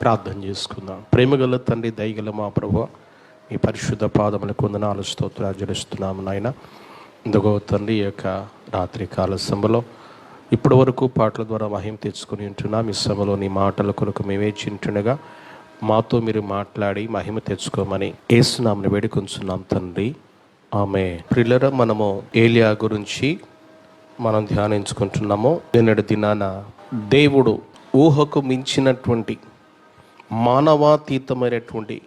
ప్రార్థన చేసుకుందాం. ప్రేమగల తండ్రి, దయగల మా ప్రభువా, మీ పరిశుద్ధ పాదములకు వందనాలు స్తోత్రాలు చెల్లిస్తున్నాము నాయన. ఇందుగో తండ్రి, ఈ యొక్క రాత్రి కాల సమయంలో ఇప్పటి వరకు పాటల ద్వారా మహిమ తెచ్చుకుని ఉంటున్నాం. ఈ సమయంలో నీ మాటల కొరకు మేమే చింటుండగా మాతో మీరు మాట్లాడి మహిమ తెచ్చుకోమని యేసునామమున వేడుకొంచున్నాం తండ్రి, ఆమేన్. ప్రియులారా, మనము ఏలియా గురించి మనం ధ్యానించుకుంటున్నాము. నిన్నటి దినాన దేవుడు ఊహకు మించినటువంటి మానవాతీతమైనటువంటి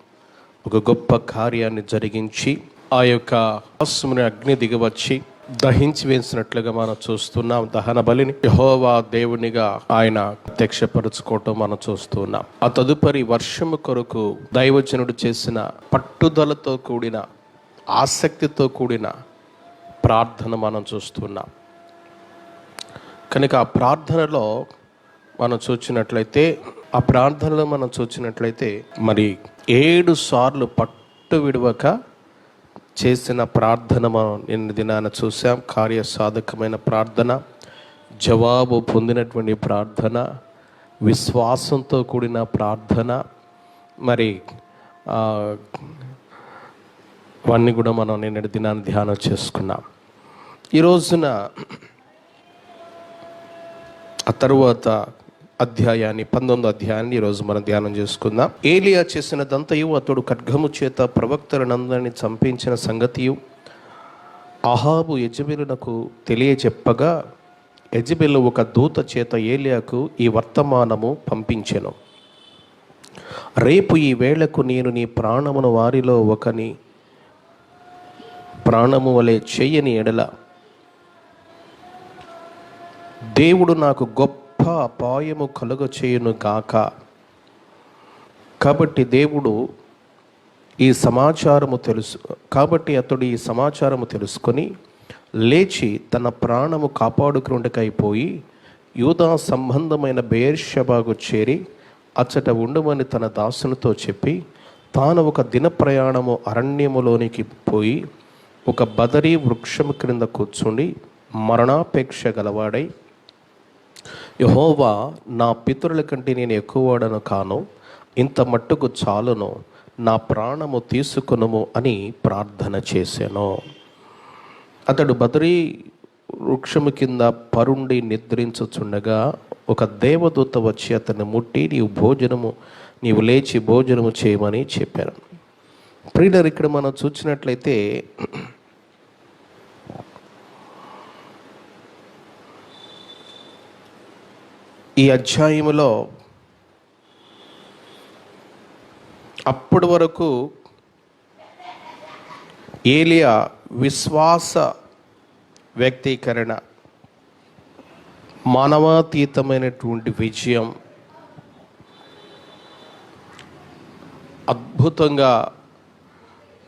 ఒక గొప్ప కార్యాన్ని జరిగించి ఆ యొక్క ఆకాశమున అగ్ని దిగవచ్చి దహించి వేసినట్లుగా మనం చూస్తున్నాం. దహన బలిని యెహోవా దేవునిగా ఆయన ప్రత్యక్షపరుచుకోవటం మనం చూస్తున్నాం. ఆ తదుపరి వర్షము కొరకు దైవజనుడు చేసిన పట్టుదలతో కూడిన, ఆసక్తితో కూడిన ప్రార్థన మనం చూస్తున్నాం. కనుక ఆ ప్రార్థనలో మనం చూచినట్లయితే మరి 7 సార్లు పట్టు విడవక చేసిన ప్రార్థన మనం నిన్న దినాన చూసాం. కార్యసాధకమైన ప్రార్థన, జవాబు పొందినటువంటి ప్రార్థన, విశ్వాసంతో కూడిన ప్రార్థన, మరి అవన్నీ కూడా మనం నిన్నటి దినాన్ని ధ్యానం చేసుకున్నాం. ఈ రోజున ఆ తరువాత అధ్యాయాన్ని, 19వ అధ్యాయాన్ని ఈరోజు మనం ధ్యానం చేసుకుందాం. ఏలియా చేసినదంతయు, అతడు ఖడ్గము చేత ప్రవక్తలనందరినీ చంపించిన సంగతియు అహాబు యెజెబెలునకు తెలియచెప్పగా, యెజెబెలు ఒక దూత చేత ఏలియాకు ఈ వర్తమానము పంపించెను. రేపు ఈ వేళకు నేను నీ ప్రాణమును వారిలో ఒకని ప్రాణము వలె చెయ్యని ఎడల దేవుడు నాకు గొప్ప అపాయము కలుగ చేయును గాక. కాబట్టి అతడు ఈ సమాచారము తెలుసుకొని లేచి తన ప్రాణము కాపాడుకున్నకైపోయి యూదా సంబంధమైన బెయేర్షెబాకు చేరి అచ్చట ఉండమని తన దాసునితో చెప్పి, తాను ఒక దిన ప్రయాణము అరణ్యములోనికి పోయి ఒక బదరీ వృక్షము క్రింద కూర్చుండి మరణాపేక్ష గలవాడై, యెహోవా, నా పితరుల కంటే నేను ఎక్కువవాడను కాను, ఇంత మట్టుకు చాలును, నా ప్రాణము తీసుకొనుము అని ప్రార్థన చేశాను. అతడు బదరీ వృక్షము కింద పరుండి నిద్రించుచుండగా ఒక దేవదూత వచ్చి అతన్ని ముట్టి, నీవు లేచి భోజనము చేయమని చెప్పారు. ప్రియులారా, ఇక్కడ మనం చూసినట్లయితే ఈ అధ్యాయములో అప్పటి వరకు ఏలియా విశ్వాస వ్యక్తీకరణ, మానవాతీతమైనటువంటి విజయం, అద్భుతంగా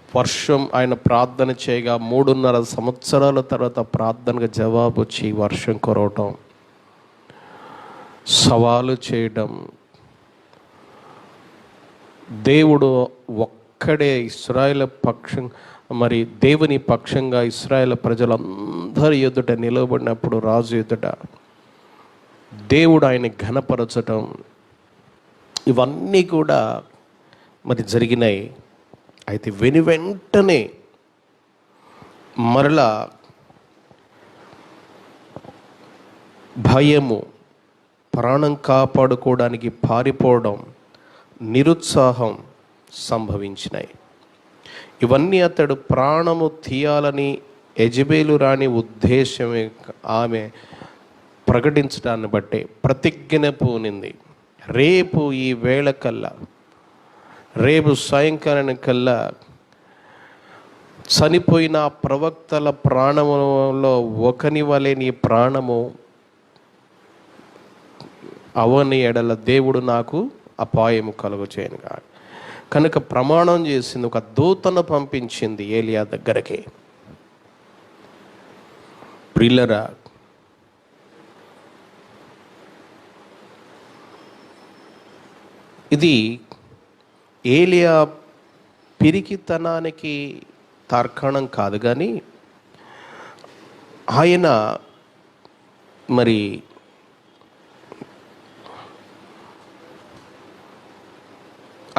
వర్షం, ఆయన ప్రార్థన చేయగా 3.5 సంవత్సరాల తర్వాత ప్రార్థనకు జవాబు వచ్చి వర్షం కురవటం, సవాలు చేయడం, దేవుడు ఒక్కడే ఇశ్రాయేల్ పక్షం, మరి దేవుని పక్షంగా ఇశ్రాయేల్ ప్రజలందరి ఎదుట నిలబడినప్పుడు రాజు ఎదుట దేవుడు ఆయన్ని ఘనపరచటం, ఇవన్నీ కూడా మరి జరిగినాయి. అయితే వెంటనే మరలా భయము, ప్రాణం కాపాడుకోవడానికి పారిపోవడం, నిరుత్సాహం సంభవించినాయి. ఇవన్నీ అతడు ప్రాణము తీయాలని యెజెబెలు రాణి ఉద్దేశమే ఆమె ప్రకటించడాన్ని బట్టే ప్రతిజ్ఞ పూనింది. రేపు ఈ వేళ కల్లా, రేపు సాయంకాలానికల్లా చనిపోయిన ప్రవక్తల ప్రాణములో ఒకని వలె నీ ప్రాణము అవని ఎడల దేవుడు నాకు అపాయము కలుగు చేయను కాదు. కనుక ప్రమాణం చేసింది, ఒక దూతను పంపించింది ఏలియా దగ్గరికి. ప్రియులారా, ఇది ఏలియా పిరికితనానికి తార్కాణం కాదు, కానీ ఆయన మరి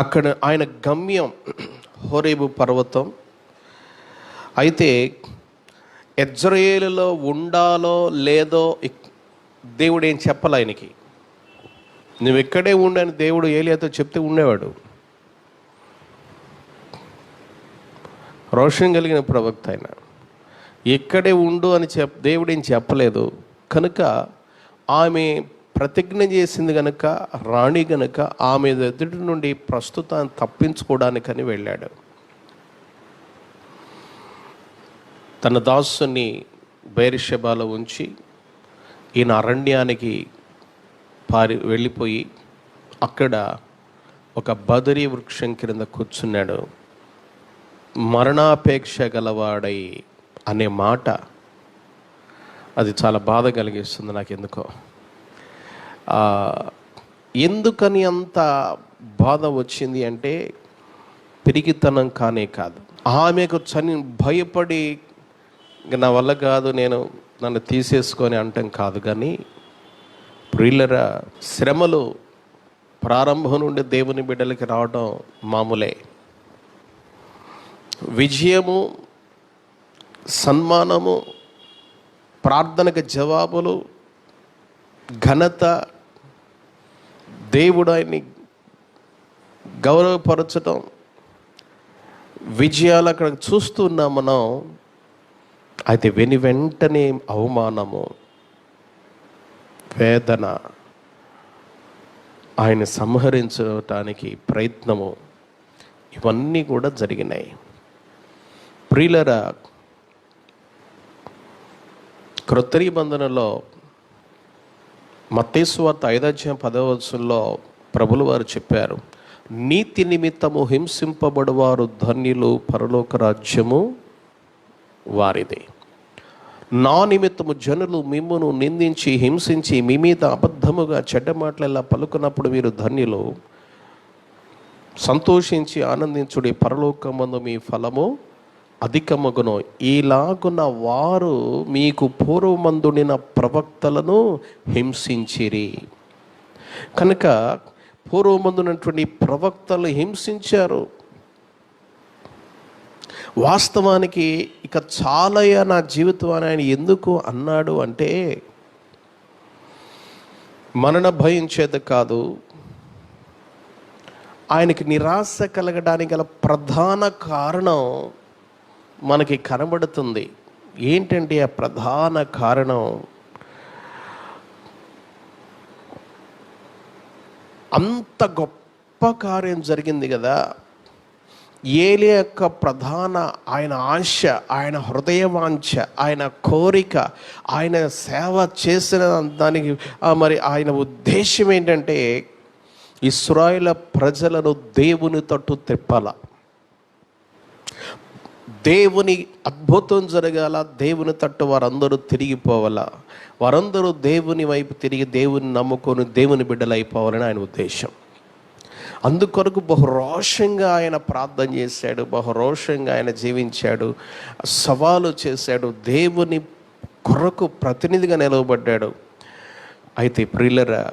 అక్కడ ఆయన గమ్యం హోరేబు పర్వతం. అయితే యెజ్రెయేలులో ఉండాలో లేదో దేవుడు ఏం చెప్పాలి ఆయనకి. నువ్వు ఇక్కడే ఉండని దేవుడు ఏలియాతో చెప్తే ఉండేవాడు. రోషం కలిగిన ప్రవక్త ఆయన. ఇక్కడే ఉండు అని దేవుడు ఏం చెప్పలేదు కనుక ఆమె ప్రతిజ్ఞ చేసింది కనుక, రాణి గనుక ఆమె ఎదుటి నుండి ప్రస్తుతాన్ని తప్పించుకోవడానికని వెళ్ళాడు. తన దాసుని బెయేర్షెబాలో ఉంచి ఈయన అరణ్యానికి వెళ్ళిపోయి అక్కడ ఒక బదరీ వృక్షం క్రింద కూర్చున్నాడు. మరణాపేక్ష గలవాడై అనే మాట అది చాలా బాధ కలిగిస్తుంది నాకు. ఎందుకని అంత బాధ వచ్చింది అంటే పిరికితనం కానే కాదు. ఆమెకు భయపడి నా వల్ల కాదు, నన్ను తీసేసుకొని అంటాం కాదు. కానీ ప్రియులరా, శ్రమలు ప్రారంభం నుండి దేవుని బిడ్డలకి రావడం మామూలే. విజయము, సన్మానము, ప్రార్థనకు జవాబులు, ఘనత, దేవుడు ఆయన్ని గౌరవపరచడం, విజయాలు అక్కడ చూస్తున్నాం మనం. అయితే వెంటనే అవమానము, వేదన, ఆయన సంహరించడానికి ప్రయత్నము, ఇవన్నీ కూడా జరిగినాయి. ప్రియులరా, క్రొత్త నిబంధనలో మత్తయి సువార్త 5:10 ప్రభులు వారు చెప్పారు, నీతి నిమిత్తము హింసింపబడువారు ధన్యులు, పరలోక రాజ్యము వారిదే. నా నిమిత్తము జనులు మిమ్మును నిందించి హింసించి మీ మీద అబద్ధముగా చెడ్డ మాటలెలా పలుకున్నప్పుడు మీరు ధన్యులు, సంతోషించి ఆనందించుడి, పరలోకమందు మీ ఫలము అధికమగును. ఇలాగున్న వారు మీకు పూర్వమందుడిన ప్రవక్తలను హింసించిరి. కనుక పూర్వమందునటువంటి ప్రవక్తలు హింసించారు. వాస్తవానికి ఇక చాలయ్యా నా జీవితం అని ఆయన ఎందుకు అన్నాడు అంటే, మరణ భయం చేత కాదు, ఆయనకి నిరాశ కలగడానికి గల ప్రధాన కారణం మనకి కనబడుతుంది. ఏంటంటే ఆ ప్రధాన కారణం, అంత గొప్ప కార్యం జరిగింది కదా. ఏలియా యొక్క ప్రధాన ఆయన ఆశ, ఆయన హృదయవాంఛ, ఆయన కోరిక, ఆయన సేవ చేసిన దానికి మరి ఆయన ఉద్దేశం ఏంటంటే ఇశ్రాయేలు ప్రజలను దేవుని తట్టు తిప్పాల, దేవుని అద్భుతం జరగాల, దేవుని తట్టు వారందరూ తిరిగిపోవాల, వారందరూ దేవుని వైపు తిరిగి దేవుని నమ్ముకొని దేవుని బిడ్డలు అయిపోవాలని ఆయన ఉద్దేశం. అందుకొరకు బహురోషంగా ఆయన ప్రార్థన చేశాడు, బహురోషంగా ఆయన జీవించాడు, సవాలు చేశాడు, దేవుని కొరకు ప్రతినిధిగా నిలవబడ్డాడు. అయితే ప్రియులరా,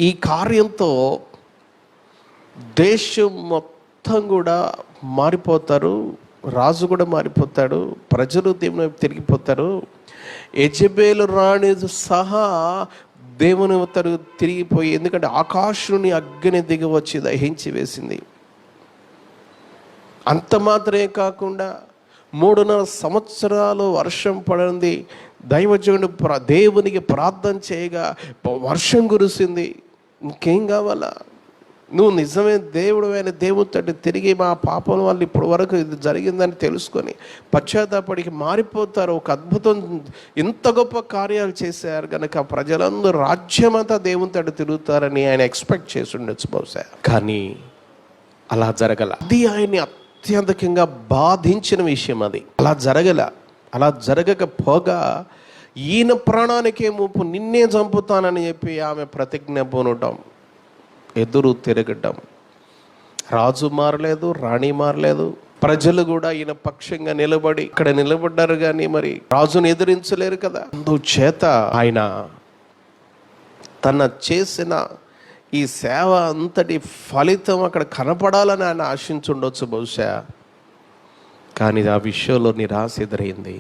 ఈ కార్యంతో దేశం మొత్తం కూడా మారిపోతారు, రాజు కూడా మారిపోతాడు, ప్రజలు దేవుని వైపు తిరిగిపోతారు. యెజెబెలు రాణి సహా దేవుని తిరిగిపోయి, ఎందుకంటే ఆకాశుని అగ్ని దిగి వచ్చి దహించి వేసింది. అంత మాత్రమే కాకుండా 3.5 సంవత్సరాలు వర్షం పడింది. దైవజనుడు దేవునికి ప్రార్థన చేయగా వర్షం కురిసింది. ఇంకేం కావాలా? నువ్వు నిజమే దేవుడు అయిన దేవుడితో తిరిగి మా పాపం వల్ల ఇప్పుడు వరకు ఇది జరిగిందని తెలుసుకొని పశ్చాత్తాపడికి మారిపోతారు. ఒక అద్భుతం, ఇంత గొప్ప కార్యాలు చేశారు కనుక ప్రజలందరూ రాజ్యమంతా దేవునితో తిరుగుతారని ఆయన ఎక్స్పెక్ట్ చేసి ఉండొచ్చు బహుశా. కానీ అలా జరగల. అది ఆయన్ని అత్యధికంగా బాధించిన విషయం. అది అలా జరగకపోగా ఈయన ప్రాణానికే ముప్పు, నిన్నే చంపుతానని చెప్పి ఆమె ప్రతిజ్ఞ పూనటం, ఎదురు తిరగటం. రాజు మారలేదు, రాణి మారలేదు, ప్రజలు కూడా ఈయన పక్షంగా నిలబడి ఇక్కడ నిలబడ్డారు. కానీ మరి రాజును ఎదిరించలేరు కదా. అందుచేత ఆయన తన చేసిన ఈ సేవ అంతటి ఫలితం అక్కడ కనపడాలని ఆయన ఆశించుండొచ్చు బహుశా. కానీ ఆ విషయంలో నిరాశ ఎదురైంది.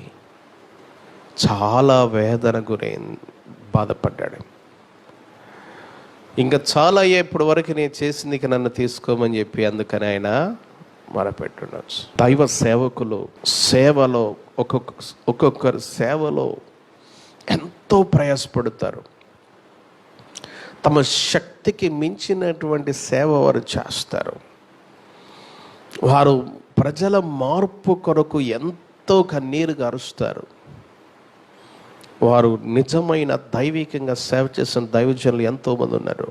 చాలా వేదన గురైంది, బాధపడ్డాడు. ఇంకా చాలా ఇప్పటి వరకు నేను చేసింది ఇక నన్ను తీసుకోమని చెప్పి అందుకని ఆయన మొరపెట్టుండొచ్చు. దైవ సేవకులు సేవలో ఒక్కొక్కరు సేవలో ఎంతో ప్రయాసపడతారు. తమ శక్తికి మించినటువంటి సేవ వారు చేస్తారు. వారు ప్రజల మార్పు కొరకు ఎంతో కన్నీరు గారుస్తారు. వారు నిజమైన దైవికంగా సేవ చేసిన దైవజనులు ఎంతోమంది ఉన్నారు.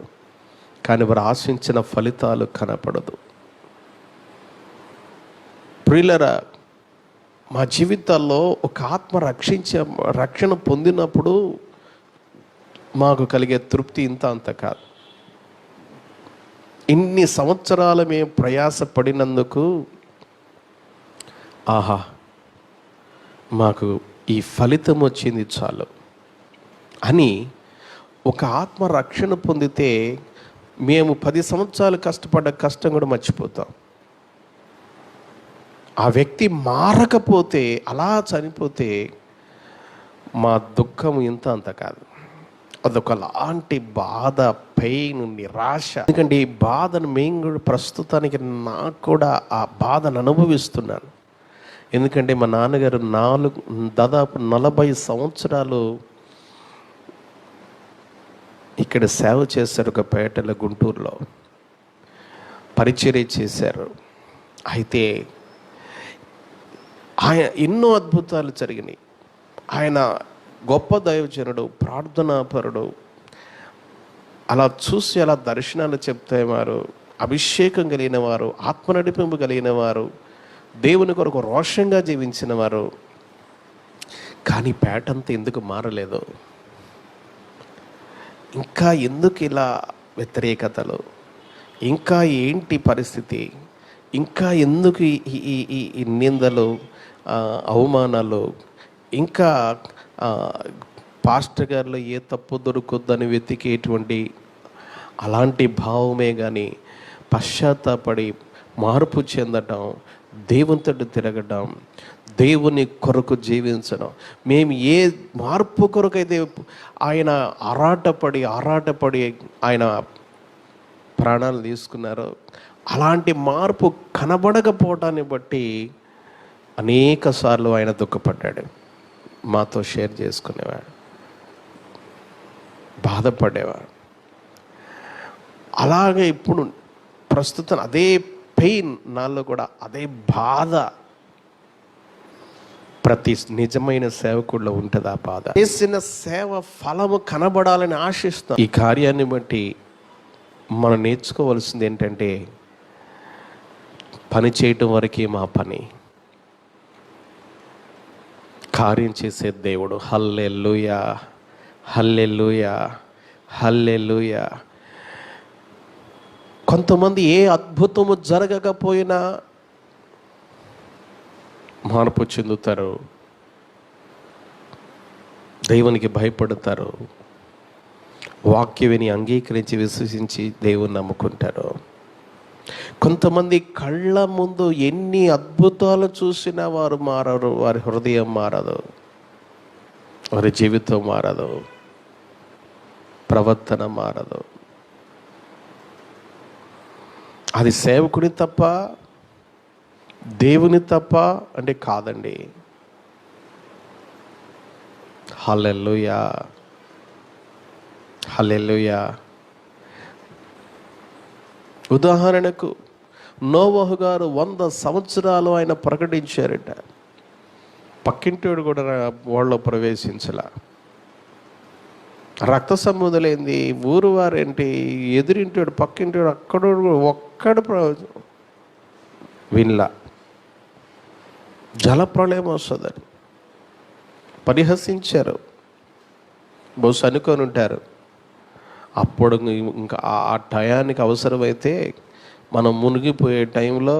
కానీ వారు ఆశించిన ఫలితాలు కనపడదు. ప్రియులరా, మా జీవితాల్లో ఒక ఆత్మ రక్షణ పొందినప్పుడు మాకు కలిగే తృప్తి ఇంత అంత కాదు. ఇన్ని సంవత్సరాలు మేము ప్రయాసపడినందుకు ఆహా మాకు ఈ ఫలితం వచ్చింది చాలు అని ఒక ఆత్మ రక్షణ పొందితే మేము 10 సంవత్సరాలు కష్టపడ్డ కష్టం కూడా మర్చిపోతాం. ఆ వ్యక్తి మారకపోతే అలా చనిపోతే మా దుఃఖం ఇంత అంత కాదు. అదొకలాంటి బాధ, పెయిన్, నిరాశ. ఎందుకంటే ఈ బాధను మేము కూడా ప్రస్తుతానికి నాకు కూడా ఆ బాధను అనుభవిస్తున్నాను. ఎందుకంటే మా నాన్నగారు దాదాపు 40 సంవత్సరాలు ఇక్కడ సేవ చేశారు. ఒక పేటలో, గుంటూరులో పరిచర్య చేశారు. అయితే ఆయన ఎన్నో అద్భుతాలు జరిగినాయి. ఆయన గొప్ప దైవజనుడు, ప్రార్థనాపరుడు. అలా చూసి అలా దర్శనాలు చెప్తేవారు, అభిషేకం కలిగిన వారు, ఆత్మ నడిపింపు కలిగిన వారు, దేవుని కొరకు రోషంగా జీవించిన వారు. కానీ పేటంతా ఎందుకు మారలేదు? ఇంకా ఎందుకు ఇలా వ్యతిరేకతలు? ఇంకా ఏంటి పరిస్థితి? ఇంకా ఎందుకు ఈ నిందలు, అవమానాలు? ఇంకా పాస్టర్ గారిలో ఏ తప్పు దొరుకుద్దని వెతికేటువంటి అలాంటి భావమే కానీ పశ్చాత్తాపడి మార్పు చెందటం, దేవునితో తిరగడం, దేవుని కొరకు జీవించడం. మేము ఏ మార్పు కొరకైతే ఆయన ఆరాటపడి ఆయన ప్రాణాలు తీసుకున్నారో అలాంటి మార్పు కనబడకపోవటాన్ని బట్టి అనేక సార్లు ఆయన దుఃఖపడ్డాడు. మాతో షేర్ చేసుకునేవాడు, బాధపడేవాడు. అలాగే ఇప్పుడు ప్రస్తుతం అదే పెయిన్ నాలో కూడా, అదే బాధ ప్రతి నిజమైన సేవకుడిలో ఉంటుంది. ఆ బాధ చేసిన సేవ ఫలము కనబడాలని ఆశిస్తాం. ఈ కార్యాన్ని బట్టి మనం నేర్చుకోవాల్సింది ఏంటంటే, పని చేయటం వరకే మా పని, కార్యం చేసే దేవుడు. హల్లెలూయా, హల్లెలూయా, హల్లెలూయా. కొంతమంది ఏ అద్భుతము జరగకపోయినా మార్పు చెందుతారు, దేవునికి భయపడతారు, వాక్య విని అంగీకరించి విశ్వసించి దేవుని నమ్ముకుంటారు. కొంతమంది కళ్ళ ముందు ఎన్ని అద్భుతాలు చూసినా వారు మారరు, వారి హృదయం మారదు, వారి జీవితం మారదు, ప్రవర్తన మారదు. అది సేవకుని తప్ప, దేవుని తప్ప అంటే కాదండి. హల్లెలూయా, హల్లెలూయా. ఉదాహరణకు నోవహు గారు 100 సంవత్సరాలు ఆయన ప్రకటించారట. పక్కింటోడు కూడా వాళ్ళలో ప్రవేశించలా. రక్త సంబంధులైంది, ఊరు వారేంటి, ఎదురింటాడు, పక్కింటాడు, ఒక్కడు వినలా. జలప్రళయం వస్తుందని పరిహసించారు. బహుశా అనుకొని ఉంటారు. అప్పుడు ఇంకా ఆ టయానికి అవసరమైతే మనం మునిగిపోయే టైంలో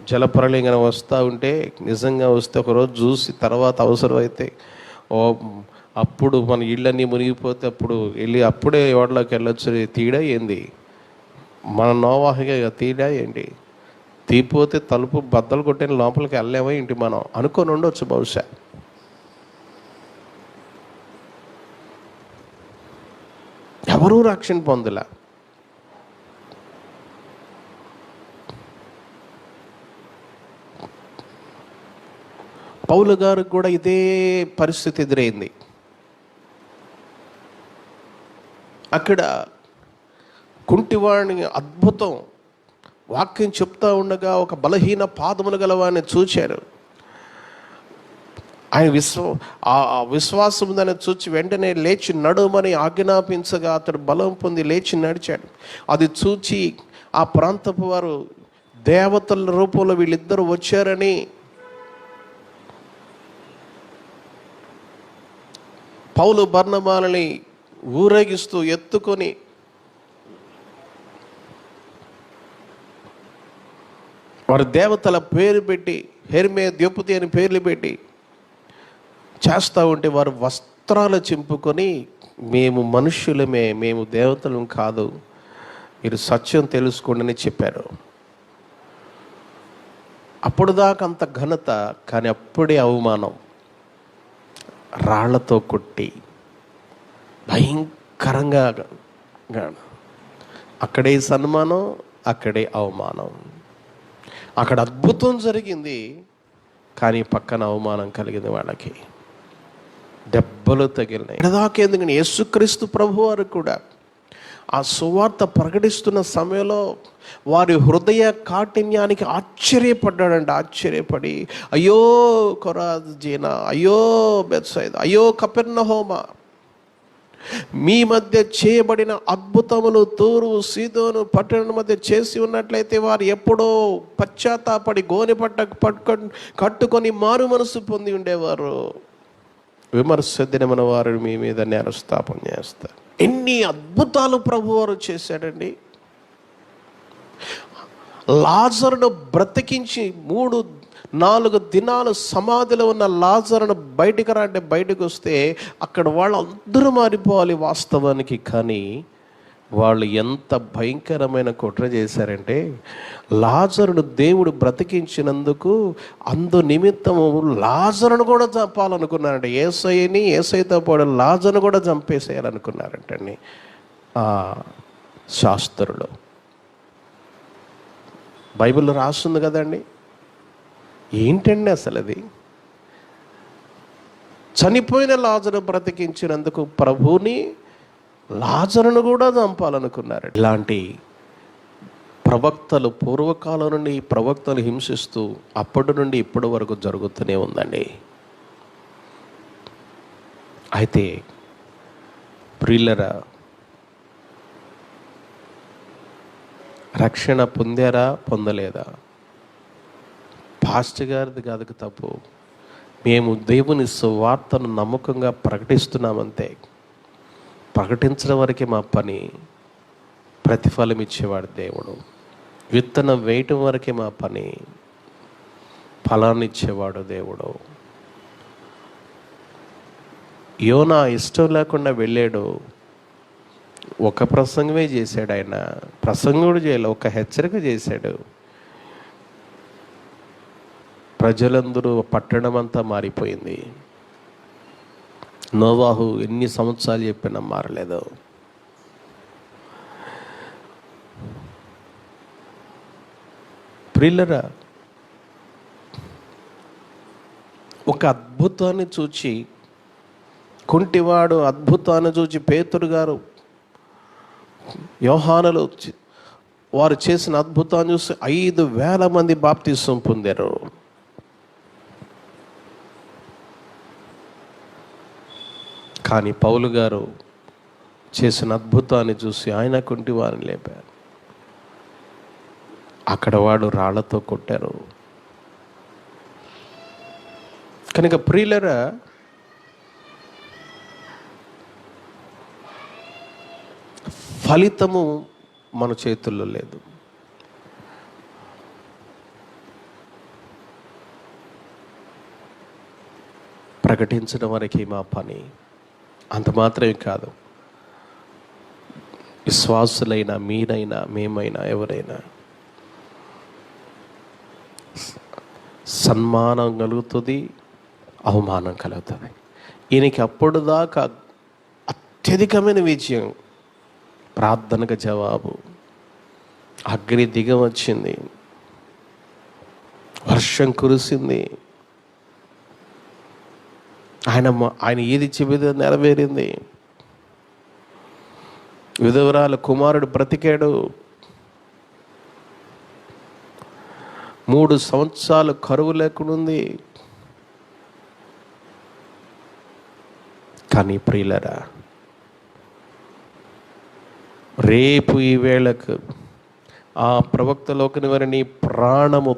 జలప్రళయం వస్తూ ఉంటే, నిజంగా వస్తే ఒకరోజు చూసి తర్వాత అవసరమైతే అప్పుడు మన ఇళ్ళన్నీ మునిగిపోతే అప్పుడు వెళ్ళి అప్పుడే ఎవరిలోకి వెళ్ళొచ్చు తీడా ఏంది? మన నోవాహుగా తీడా ఏంటి? తీపోతే తలుపు బద్దలు కొట్టిన లోపలికి వెళ్ళలేమో ఏంటి మనం అనుకొని ఉండొచ్చు బహుశా. ఎవరూ రక్షణ పొందలే. పౌలు గారికి కూడా ఇదే పరిస్థితి ఎదురైంది. అక్కడ కుంటివాడిని అద్భుతం వాక్యం చెప్తా ఉండగా ఒక బలహీన పాదములు గలవాడిని చూచారు. ఆయన విశ్వాసం దాన్ని చూచి వెంటనే లేచి నడుమని ఆజ్ఞాపించగా అతడు బలం పొంది లేచి నడిచాడు. అది చూచి ఆ ప్రాంతపు వారు దేవతల రూపంలో వీళ్ళిద్దరూ వచ్చారని పౌలు బర్నబాలని ఊరేగిస్తూ ఎత్తుకొని వారి దేవతల పేరు పెట్టి హెర్మే ద్యోపతి అని పేర్లు పెట్టి చేస్తూ ఉంటే వారు వస్త్రాలు చింపుకొని మేము మనుష్యులమే, మేము దేవతలం కాదు, మీరు సత్యం తెలుసుకోండి అని చెప్పారు. అప్పుడు దాకా అంత ఘనత, కానీ అప్పుడే అవమానం. రాళ్లతో కొట్టి భయంకరంగా, అక్కడే సన్మానం, అక్కడే అవమానం. అక్కడ అద్భుతం జరిగింది, కానీ పక్కన అవమానం కలిగింది. వాళ్ళకి దెబ్బలు తగిలినాయి. ఎడదాకేందుకని యేసుక్రీస్తు ప్రభువారు కూడా ఆ సువార్త ప్రకటిస్తున్న సమయంలో వారి హృదయ కాఠిన్యానికి ఆశ్చర్యపడి, అయ్యో కొరాజీనా, అయ్యో బెత్సైదా, అయ్యో కపెర్నహోమా, మీ మధ్య చేయబడిన అద్భుతములు తూరు సీదోను పట్టణం మధ్య చేసి ఉన్నట్లయితే వారు ఎప్పుడో పశ్చాత్తాపడి గోనె కట్టుకొని మారు మనసు పొంది ఉండేవారు. విమర్శ దినమున వారు మీ మీద నేరస్థాపన చేస్తారు. ఎన్ని అద్భుతాలు ప్రభువారు చేశాడండి. లాజరును బ్రతికించి 3-4 దినాలు సమాధిలో ఉన్న లాజరును బయటికి రా అంటే బయటకు వస్తే అక్కడ వాళ్ళందరూ మారిపోవాలి వాస్తవానికి. కానీ వాళ్ళు ఎంత భయంకరమైన కుట్ర చేశారంటే, లాజరును దేవుడు బ్రతికించినందుకు అందు నిమిత్తము లాజరును కూడా చంపాలనుకున్నారంట. ఏసైతో పాటు లాజరును కూడా చంపేసేయాలనుకున్నారంటండి ఆ శాస్త్రులు. బైబిల్లో రాస్తుంది కదండి. ఏంటండి అసలు అది? చనిపోయిన లాజరు బ్రతికించినందుకు ప్రభువుని, లాజరును కూడా చంపాలనుకున్నారు. ఇలాంటి ప్రవక్తలు పూర్వకాలం నుండి ఈ ప్రవక్తలు హింసిస్తూ అప్పటి నుండి ఇప్పటి వరకు జరుగుతూనే ఉందండి. అయితే ప్రియులరా, రక్షణ పొందారా పొందలేదా పాస్టర్ గారిది కాదు తప్పు. మేము దేవుని సువార్తను నమ్మకంగా ప్రకటిస్తున్నామంతే. ప్రకటించడం వరకే మా పని. ప్రతిఫలం ఇచ్చేవాడు దేవుడు. విత్తనం వేయటం వరకే మా పని. ఫలాన్ని ఇచ్చేవాడు దేవుడు. యోనా ఇష్టం లేకుండా వెళ్ళాడు. ఒక ప్రసంగమే చేశాడు. ఆయన ప్రసంగుడు చేయలే, ఒక హెచ్చరిక చేశాడు. ప్రజలందరూ, పట్టణం అంతా మారిపోయింది. నోవాహు ఎన్ని సంవత్సరాలు చెప్పినా మారలేదు. ప్రియులరా, ఒక అద్భుతాన్ని చూచి, కుంటివాడు అద్భుతాన్ని చూచి పేతురు గారు, యోహానులు వారు చేసిన అద్భుతాన్ని చూసి 5,000 మంది బాప్తిసం పొందారు. కానీ పౌలు గారు చేసిన అద్భుతాన్ని చూసి ఆయన కుంటివారిని లేపారు. అక్కడ వాడు రాళ్లతో కొట్టారు. కనుక ప్రియులరా, ఫలితము మన చేతుల్లో లేదు. ప్రకటించడం వరకే మా పని. అంత మాత్రమే కాదు, విశ్వాసులైన మీరైనా మేమైనా ఎవరైనా సన్మానం కలుగుతుంది, అవమానం కలుగుతుంది. ఈయనకి అప్పుడు దాకా అత్యధికమైన విజయం, ప్రార్థనకు జవాబు, అగ్ని దిగ వచ్చింది, వర్షం కురిసింది, ఆయన ఏది చెబితే నెరవేరింది. విధవరాల కుమారుడు బ్రతికాడు. 3 సంవత్సరాలు కరువు లేకుండా. కానీ ప్రియులరా, రేపు ఈ వేళకు ఆ ప్రవక్తలోకని వారిని ప్రాణము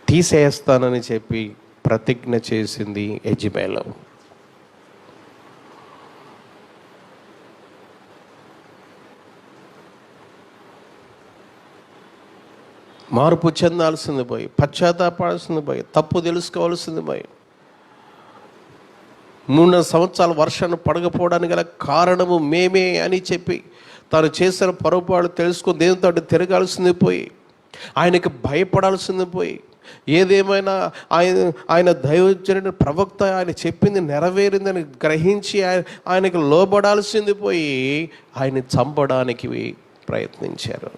తీసేస్తానని చెప్పి ప్రతిజ్ఞ చేసింది యెజెబెలు. మార్పు చెందాల్సింది పోయి, పశ్చాత్తాపడాల్సింది పోయి, తప్పు తెలుసుకోవాల్సింది పోయి, 3 సంవత్సరాల వర్షాన్ని పడకపోవడానికి గల కారణము మేమే అని చెప్పి తాను చేసిన పొరపాటు తెలుసుకుని దేవునితో తిరగాల్సింది పోయి, ఆయనకి భయపడాల్సింది పోయి, ఏదేమైనా ఆయన దైవజనుడి ప్రవక్త ఆయన చెప్పింది నెరవేరిందని గ్రహించి ఆయనకి లోబడాల్సింది పోయి ఆయన్ని చంపడానికి ప్రయత్నించారు.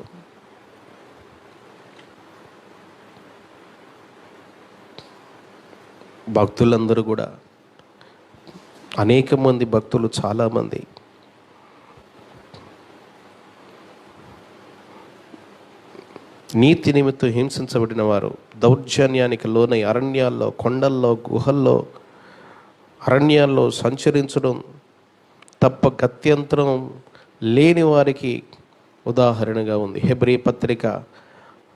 భక్తులందరూ కూడా, అనేక మంది భక్తులు, చాలామంది నీతి నిమిత్తం హింసించబడిన వారు, దౌర్జన్యానికి లోనై అరణ్యాల్లో, కొండల్లో, గుహల్లో, అరణ్యాల్లో సంచరించడం తప్ప గత్యంతరం లేని వారికి ఉదాహరణగా ఉంది. హెబ్రీ పత్రిక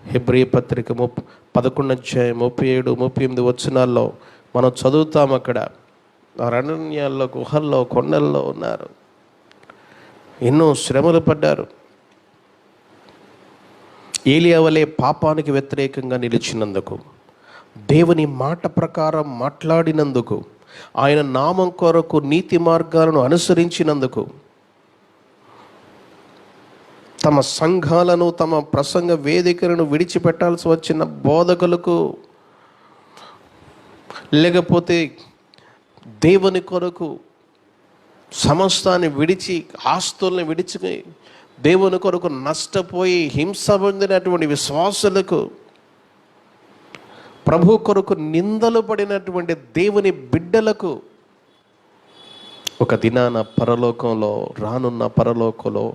11:37-38 వచనాల్లో మనం చదువుతాం. అక్కడ అరణ్యాల్లో, గుహల్లో, కొండల్లో ఉన్నారు, ఎన్నో శ్రమలు పడ్డారు. ఏలియా వలె పాపానికి వ్యతిరేకంగా నిలిచినందుకు, దేవుని మాట ప్రకారం మాట్లాడినందుకు, ఆయన నామం కొరకు నీతి మార్గాలను అనుసరించినందుకు, తమ సంఘాలను, తమ ప్రసంగ వేదికలను విడిచిపెట్టాల్సి వచ్చిన బోధకులకు, లేకపోతే దేవుని కొరకు సమస్తాన్ని విడిచి, ఆస్తుల్ని విడిచి దేవుని కొరకు నష్టపోయి హింస పొందినటువంటి విశ్వాసులకు, ప్రభు కొరకు నిందలు పడినటువంటి దేవుని బిడ్డలకు ఒక దినాన పరలోకంలో, రానున్న పరలోకంలో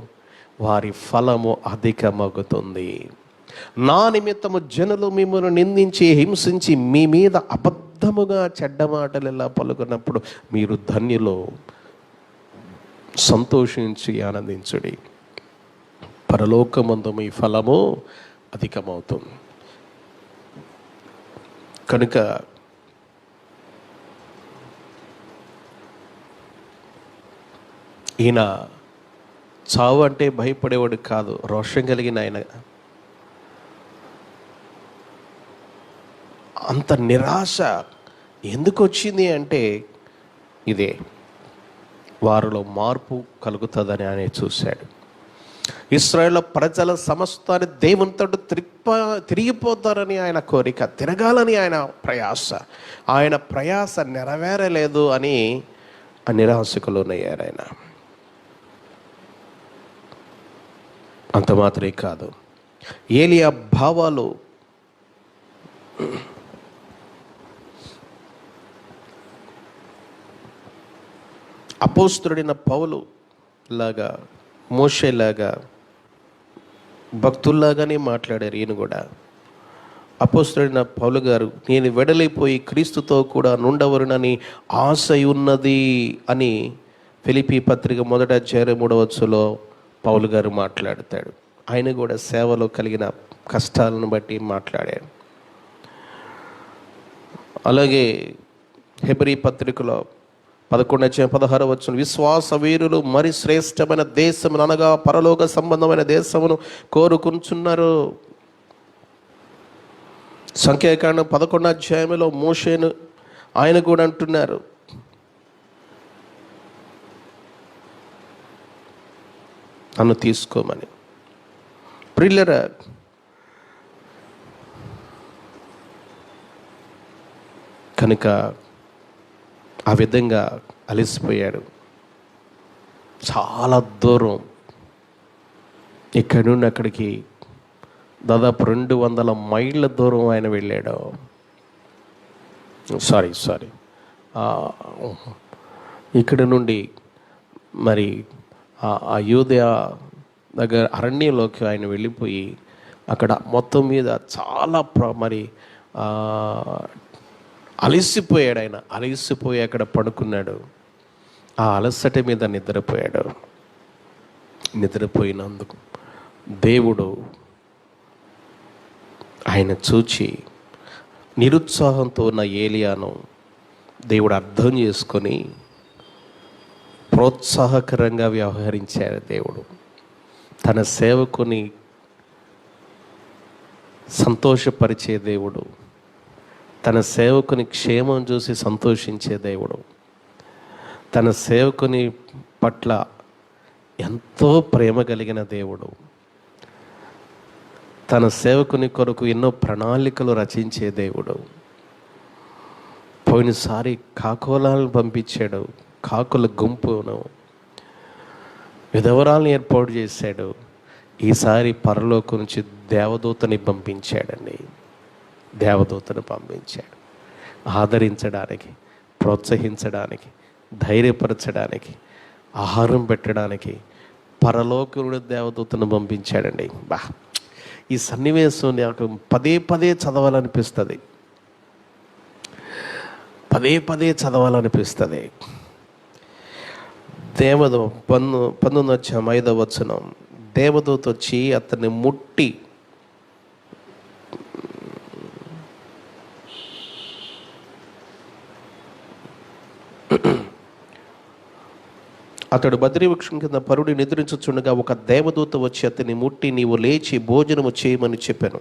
వారి ఫలము అధికమగుతుంది. నా నిమిత్తము జనులు మిమ్మల్ని నిందించి, హింసించి, మీ మీద అబద్ధముగా చెడ్డ మాటలు ఎలా పలుకున్నప్పుడు మీరు ధన్యులు, సంతోషించి ఆనందించుడి, పరలోకమందు మీ ఫలము అధికమవుతుంది. కనుక ఈయన చావు అంటే భయపడేవాడు కాదు, రోషం కలిగిన ఆయన. అంత నిరాశ ఎందుకు వచ్చింది అంటే ఇదే, వారిలో మార్పు కలుగుతుందని ఆయన చూశాడు. ఇశ్రాయేలు ప్రజల సమస్తాన్ని దేవునితో తిరిగిపోతారని ఆయన కోరిక, తిరగాలని ఆయన ప్రయాస. ఆయన ప్రయాస నెరవేరలేదు అని నిరాశకులోనయ్యారు ఆయన. అంత మాత్రమే కాదు, ఏలియా భావాలు అపోస్తలుడైన పౌలు లాగా, మోషేలాగా, భక్తుల్లాగానే మాట్లాడారు. ఈయన కూడా అపోస్తలుడైన పౌలు గారు, నేను వెడలిపోయి క్రీస్తుతో కూడా నుండవరునని ఆశ ఉన్నది అని ఫిలిప్పీ పత్రిక 1:3 పౌలు గారు మాట్లాడతాడు. ఆయన కూడా సేవలో కలిగిన కష్టాలను బట్టి మాట్లాడారు. అలాగే హెబ్రీ పత్రికలో 11:16 విశ్వాస వీరులు మరి శ్రేష్టమైన దేశమును, అనగా పరలోక సంబంధమైన దేశమును కోరుకుంటున్నారు. సంఖ్యాకాండం 11 మోషేను ఆయన కూడా అంటున్నారు, నన్ను తీసుకోమని. ప్రియులరా, కనుక ఆ విధంగా అలసిపోయాడు. చాలా దూరం ఇక్కడి నుండి అక్కడికి దాదాపు 200 మైళ్ళ దూరం ఆయన వెళ్ళాడు. సారీ ఇక్కడ నుండి మరి ఆ యూదయ దగ్గర అరణ్యంలోకి ఆయన వెళ్ళిపోయి అక్కడ మొత్తం మీద చాలా మరి అలసిపోయాడు. ఆయన అలసిపోయి అక్కడ పడుకున్నాడు. ఆ అలసట మీద నిద్రపోయాడు. నిద్రపోయినందుకు దేవుడు ఆయన చూచి నిరుత్సాహంతో ఉన్న ఏలియాను దేవుడు అర్థం చేసుకొని ప్రోత్సాహకరంగా వ్యవహరించాడు. దేవుడు తన సేవకుని సంతోషపరిచే దేవుడు, తన సేవకుని క్షేమం చూసి సంతోషించే దేవుడు, తన సేవకుని పట్ల ఎంతో ప్రేమ కలిగిన దేవుడు, తన సేవకుని కొరకు ఎన్నో ప్రణాళికలు రచించే దేవుడు. పోయినసారి కాకోలాలను పంపించాడు, కాకుల గుంపును, విధవరాలను ఏర్పాటు చేశాడు. ఈసారి పరలోకం నుంచి దేవదూతని పంపించాడండి. దేవదూతను పంపించాడు ఆదరించడానికి, ప్రోత్సహించడానికి, ధైర్యపరచడానికి, ఆహారం పెట్టడానికి పరలోకుడు దేవదూతను పంపించాడండి. ఈ సన్నివేశం నాకు పదే పదే చదవాలనిపిస్తుంది. 19వ అధ్యాయం 5వ వచనం, దేవదూత వచ్చి అతన్ని ముట్టి అతడు బద్రీవృక్షం కింద పరుడి నిద్రించుచుండగా ఒక దేవదూత వచ్చి అతన్ని ముట్టి, నీవు లేచి భోజనము చేయమని చెప్పాను.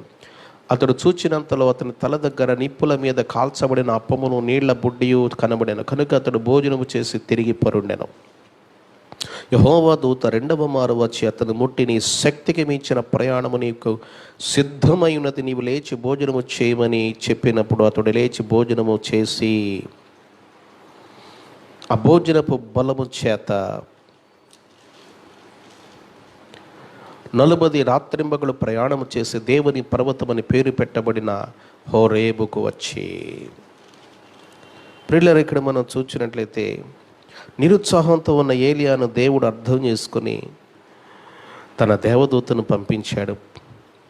అతడు చూచినంతలో అతని తల దగ్గర నిప్పుల మీద కాల్చబడిన అప్పమును నీళ్ల బుడ్డియు కనబడాను. కనుక అతడు భోజనము చేసి తిరిగి పరుండెను. యెహోవా దూత 2వ మారు వచ్చి అతను ముట్టి, నీ శక్తికి మించిన ప్రయాణము నీకు సిద్ధమై ఉన్నది, నీవు లేచి భోజనము చేయమని చెప్పినప్పుడు అతడు లేచి భోజనము చేసి ఆ భోజనపు బలము చేత 40 రాత్రింబగలు ప్రయాణము చేసి దేవుని పర్వతమని పేరు పెట్టబడిన హోరేబుకు వచ్చి. ప్రియులారా, ఇక్కడ మనం చూసినట్లయితే నిరుత్సాహంతో ఉన్న ఏలియాను దేవుడు అర్థం చేసుకొని తన దేవదూతను పంపించాడు.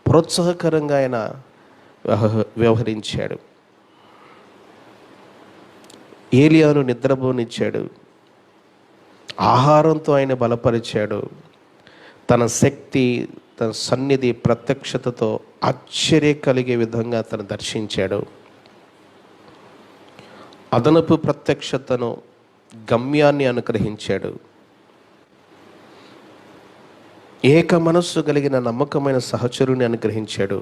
ప్రోత్సాహకరంగా ఆయన వ్యవహరించాడు. ఏలియాను నిద్రపోనిచ్చాడు. ఆహారంతో ఆయన బలపరిచాడు. తన శక్తి, తన సన్నిధి, ప్రత్యక్షతతో ఆశ్చర్య కలిగే విధంగా తను దర్శించాడు. అదనపు ప్రత్యక్షతను, గమ్యాన్ని అనుగ్రహించాడు. ఏక మనస్సు కలిగిన నమ్మకమైన సహచరుని అనుగ్రహించాడు.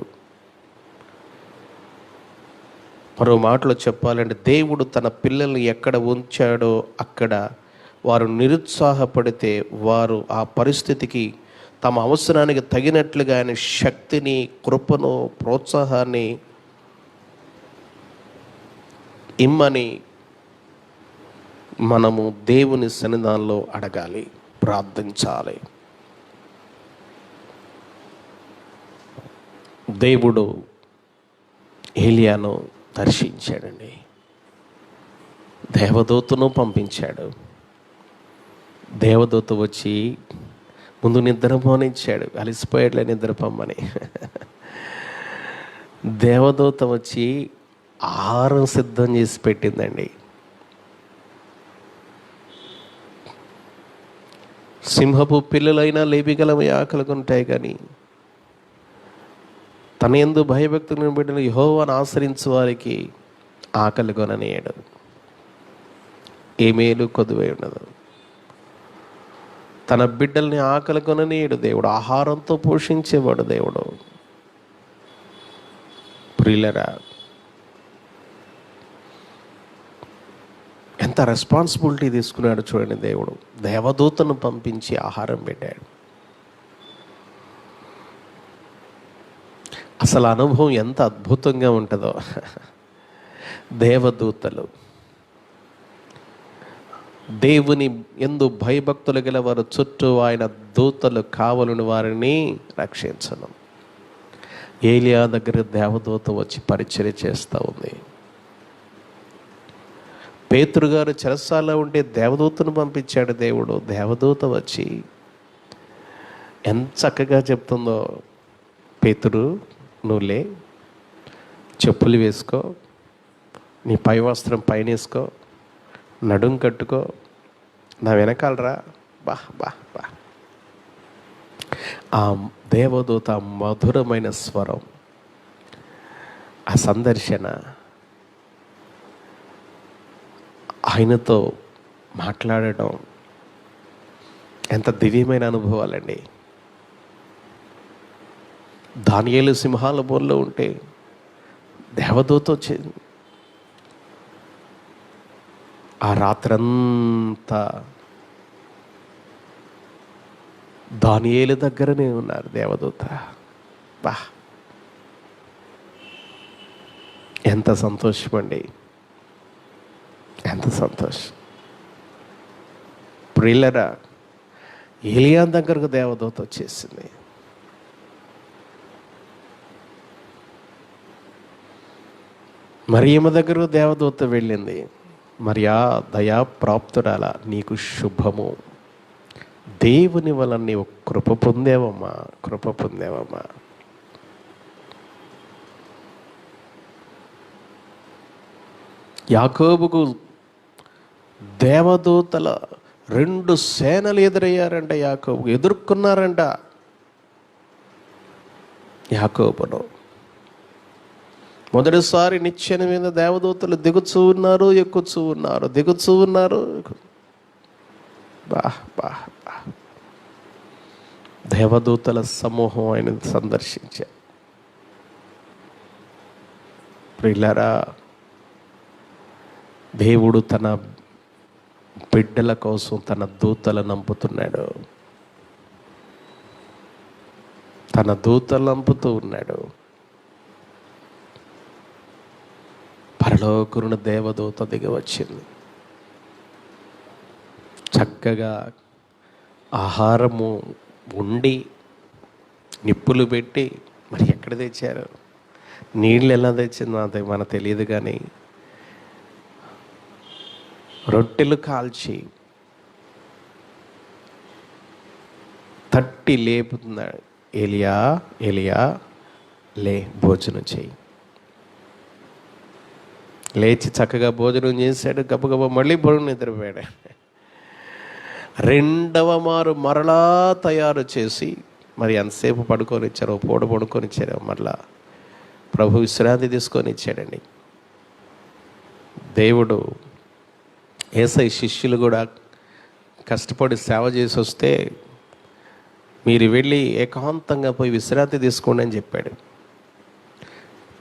మరో మాటలో చెప్పాలంటే, దేవుడు తన పిల్లల్ని ఎక్కడ ఉంచాడో అక్కడ వారు నిరుత్సాహపడితే వారు ఆ పరిస్థితికి తమ అవసరానికి తగినట్లుగా ఆయన శక్తిని, కృపను, ప్రోత్సాహాన్ని ఇమ్మని మనము దేవుని సన్నిధానంలో అడగాలి, ప్రార్థించాలి. దేవుడు ఏలియాను దర్శించాడండి. దేవదూతను పంపించాడు. దేవదూత వచ్చి ముందు నిద్రపోనిచ్చాడు, అలసిపోయేట్లే నిద్రపోమ్మని. దేవదూత వచ్చి ఆహారం సిద్ధం చేసి పెట్టిందండి. సింహపు పిల్లలైనా లేపిగలమే ఆకలిగా ఉంటాయి, కానీ తన యందు భయభక్తులను బిడ్డలు యెహోవాను ఆశ్రయించు వారికి ఆకలి కొననీయడు, ఏ మేలు కొదువై ఉండదు. తన బిడ్డల్ని ఆకలి కొననీయడు దేవుడు. ఆహారంతో పోషించేవాడు దేవుడు. ప్రియులరా, ఎంత రెస్పాన్సిబిలిటీ తీసుకున్నాడు చూడండి దేవుడు. దేవదూతను పంపించి ఆహారం పెట్టాడు. అసలు అనుభవం ఎంత అద్భుతంగా ఉంటుందో. దేవదూతలు, దేవుని యందు భయభక్తులు గల వారు చుట్టూ ఆయన దూతలు కావలను వారిని రక్షించను. ఏలియా దగ్గర దేవదూత వచ్చి పరిచర్య చేస్తూ ఉంది. పేతురు గారు చెరసాలలో ఉంటే దేవదూతను పంపించాడు దేవుడు. దేవదూత వచ్చి ఎంత చక్కగా చెప్తుందో, పేతురు నువ్వు లే, చెప్పులు వేసుకో, నీ పై వస్త్రం పైన వేసుకో, నడుం కట్టుకో, నా వెనకాలరా. బా బా బా. ఆ దేవదూత మధురమైన స్వరం, ఆ సందర్శన, ఆయనతో మాట్లాడటం ఎంత దివ్యమైన అనుభవాలండి. దానియేలు సింహాల బోన్లో ఉంటే దేవదూత వచ్చింది. ఆ రాత్రంతా దానియేలు దగ్గరనే ఉన్నారు దేవదూత. బా, ఎంత సంతోషం అండి, ఎంత సంతోషం. ప్రియులరా, ఏలియా దగ్గరకు దేవదూత వచ్చేసింది. మరియమ్మ దగ్గరకు దేవదూత వెళ్ళింది. మరియా దయా ప్రాప్తురాల, నీకు శుభము, దేవుని వలన నీవు కృప పొందేవమ్మా, కృప పొందేవమ్మా. యాకోబుకు దేవదూతల 2 సేనలు ఎదురయ్యారంట. యాకోబు ఎదుర్కొన్నారంట. యాకోబును మొదటిసారి నిచ్చెన మీద దేవదూతలు దిగుచూ ఉన్నారు, ఎక్కుచూ ఉన్నారు, దిగుచూ ఉన్నారు. బా బా బా. దేవదూతల సమూహం ఆయన సందర్శించారు. ప్రియులారా, దేవుడు తన బిడ్డల కోసం తన దూతలను నంపుతున్నాడు. తన దూతలు నంపుతూ ఉన్నాడు. పరలోకరుని దేవదూత దిగి వచ్చింది. చక్కగా ఆహారము ఉండి నిప్పులు పెట్టి, మరి ఎక్కడ తెచ్చారు, నీళ్ళు ఎలా తెచ్చిందో అది మనకు తెలియదు, కానీ రొట్టెలు కాల్చి తట్టి లేపుతున్నాడు. ఏలియా ఏలియా లే, భోజనం చేయి. లేచి చక్కగా భోజనం చేశాడు. గబగబా మళ్ళీ భోజనం నిద్రపోయాడు. 2వ మారు మరలా తయారు చేసి, మరి ఎంతసేపు పడుకొని ఇచ్చారో, పూట పడుకొని ఇచ్చారో, మరలా ప్రభు విశ్రాంతి తీసుకొని ఇచ్చాడండి. దేవుడు యేసయ్య శిష్యులు కూడా కష్టపడి సేవ చేసి వస్తే, మీరు వెళ్ళి ఏకాంతంగా పోయి విశ్రాంతి తీసుకోండి అని చెప్పాడు.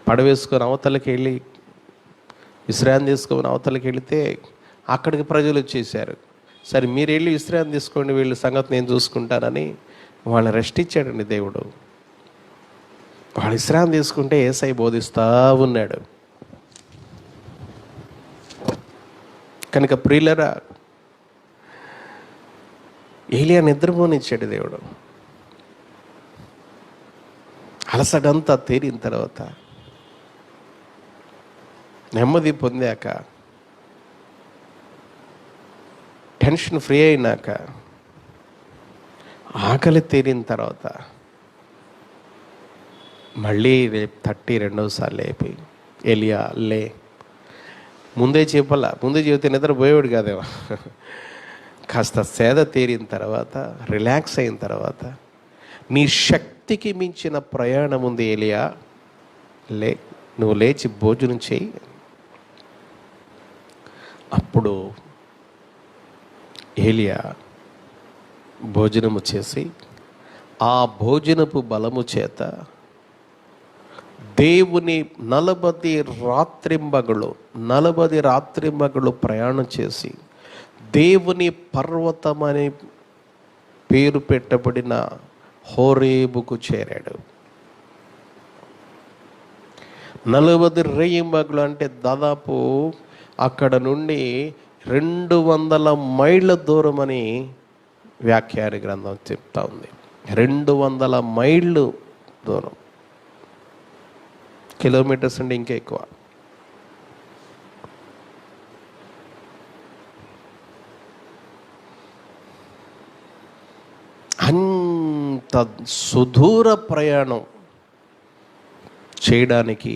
పడవేసుకొని అవతలకి వెళ్ళి విశ్రాంతి తీసుకొని అవతలకి వెళితే అక్కడికి ప్రజలు వచ్చేసారు. సరే మీరు వెళ్ళి విశ్రాంతి తీసుకోండి, వీళ్ళ సంగతి నేను చూసుకుంటానని వాళ్ళని రెస్ట్ ఇచ్చాడండి దేవుడు. వాళ్ళు విశ్రాంతి తీసుకుంటే యేసయ్య బోధిస్తూ ఉన్నాడు. కనుక ప్రియులరా, ఏలియా నిద్రపోనిచ్చాడు దేవుడు. అలసటంతా తీరిన తర్వాత, నెమ్మది పొందాక, టెన్షన్ ఫ్రీ అయినాక, ఆకలి తీరిన తర్వాత మళ్ళీ తట్టి 2వసార్లు లేపి, ఏలియా లే. ముందే చెప్పాలా, ముందే చెబితే నిద్రపోయేవాడు కాదేమో. కాస్త సేద తీరిన తర్వాత, రిలాక్స్ అయిన తర్వాత, నీ శక్తికి మించిన ప్రయాణం ఉంది ఏలియా, లే, నువ్వు లేచి భోజనం చేయి. అప్పుడు ఏలియా భోజనము చేసి, ఆ భోజనపు బలము చేత దేవుని 40 రాత్రింబగళ్ళు ప్రయాణం చేసి, దేవుని పర్వతం అనే పేరు పెట్టబడిన హోరేబుకు చేరాడు. 40 రేయింబగలు అంటే దాదాపు అక్కడ నుండి 200 మైళ్ళ దూరం అని వ్యాఖ్యాన గ్రంథం చెప్తా ఉంది. 200 మైళ్ళు దూరం, కిలోమీటర్స్ అంటే ఇంకా ఎక్కువ. అంత సుదూర ప్రయాణం చేయడానికి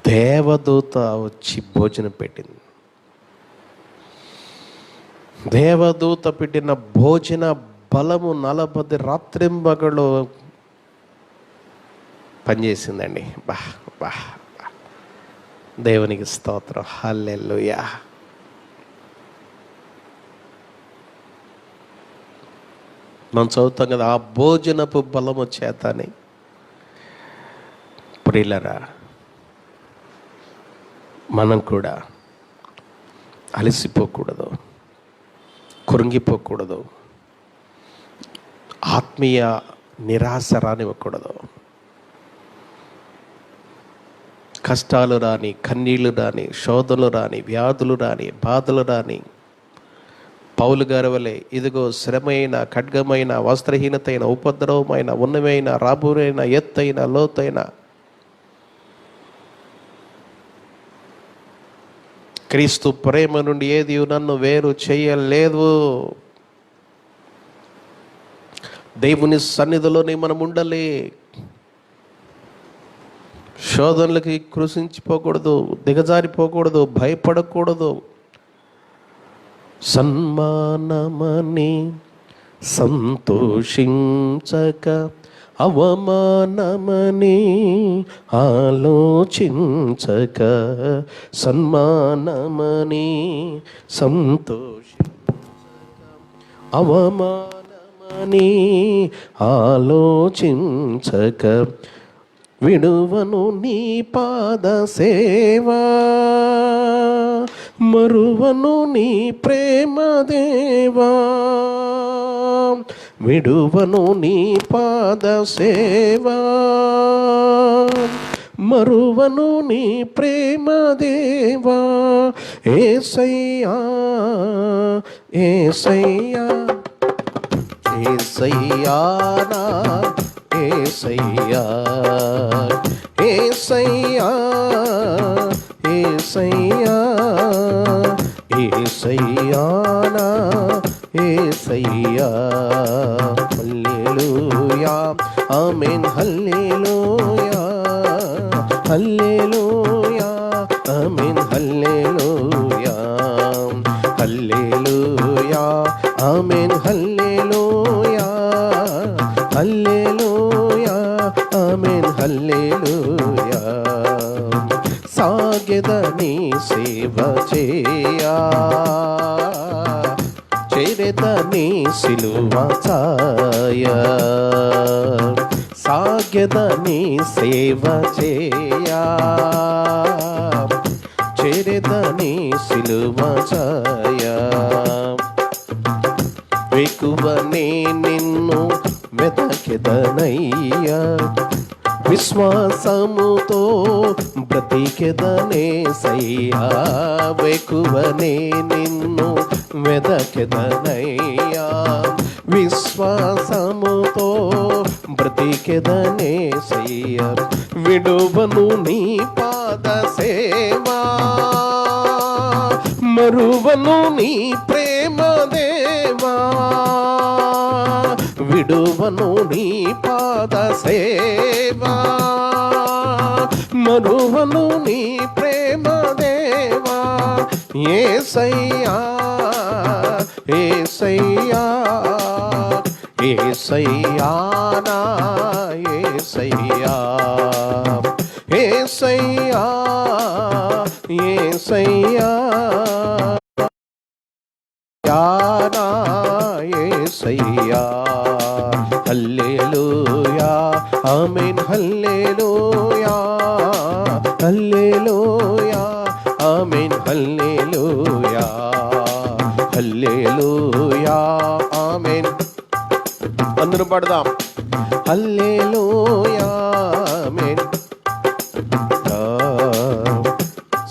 దేవదూత వచ్చి భోజనం పెట్టింది. దేవదూత పెట్టిన భోజన బలము 40 రాత్రింబగళ్ళు పనిచేసిందండి. బా బా దేవునికి స్తోత్రం, హల్లెలూయా. మనం చదువుతాం కదా, ఆ భోజనపు బలము చేతని. ప్రియులరా, మనం కూడా అలసిపోకూడదు, కృంగిపోకూడదు, ఆత్మీయ నిరాశ రానివ్వకూడదు. కష్టాలు రాని, కన్నీళ్లు రాని, శోధనలు రాని, వ్యాధులు రాని, బాధలు రాని, పౌలు గారి వలె ఇదిగో శ్రమైన, ఖడ్గమైన, వస్త్రహీనతైన, ఉపద్రవమైన, ఉన్నమైన, రాబోరైన, ఎత్తైన, లోతైన క్రీస్తు ప్రేమ నుండి ఏది నన్ను వేరు చేయలేదు. దేవుని సన్నిధిలోనే మనం ఉండాలి. శోధనలకి కృషించిపోకూడదు, దిగజారిపోకూడదు, భయపడకూడదు. సన్మానమని సంతోషించక, అవమానమని ఆలోచించక, సన్మానమని సంతోషించక, అవమానమని ఆలోచించక, విడువను నీ పాద సేవా, మరువను నీ ప్రేమ దేవా, విడువను నీ పాద సేవా, మరువను నీ ప్రేమ దేవా. యేసయ్యా యేసయ్యా యేసయ్యా నా యేసయ్యా, యేసయ్యా యేసయ్యా యేసయ్యా నా యేసయ్యా. హల్లెలూయా ఆమేన్, హల్లెలూయా హల్లెలూయా ఆమేన్, హల్లెలూయా హల్లెలూయా ఆమేన్, హల్లెలూయా హల్లెలూయా ఆమేన్, హల్లెలూయా. సాగెదని సేవ చేయా, చేరెదని సిలువ ఛాయ, సాగెదని సేవ చేయా, చేరెదని సిలువ ఛాయ. వెకువనే నిన్ను వెతకెదనయ్యా, విశ్వాసముతో బ్రతికెదనే సయ్యా. వెకువనే నిన్ను వెదకెదనయ్యా, విశ్వాసముతో బ్రతికెదనే సయ్యా. విడువను నీ పాద సేవా, మరువను నీ ప్రేమ దేవా, విడువను నీ పాద సేవా, మరువను నీ ప్రేమ దేవా. యేసయ్యా యేసయ్యా యేసయ్యా నా యేసయ్యా, యేసయ్యా యేసయ్యా నా యేసయ్యా. హల్లెలూయా ఆమేన్, హల్లెలూయా హల్లెలూయా ఆమేన్, హల్లెలూయా హల్లెలూయా ఆమేన్. అందరూ పడదాం. హల్లెలూయా ఆమేన్,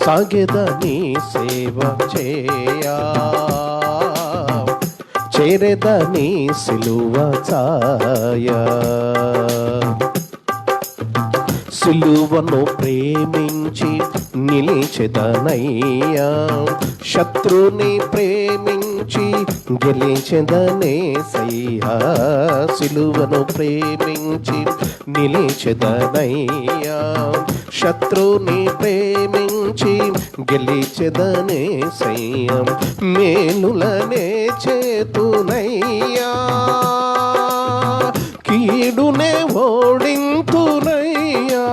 సాగెదని సేవ చేయా, చేరెదని సిలువ ఛాయ. సిలువను ప్రేమించి నిలిచెదనయ్యా, శత్రుని ప్రేమించి గెలిచెదనేసయ్యా. సిలువను ప్రేమించి నిలిచెదనయ్యా, శత్రుని ప్రేమించి గెలిచెదనేసయ్యా. మేలులనే చేతునయ్యా, కీడునే ఓడింతునయ్యా.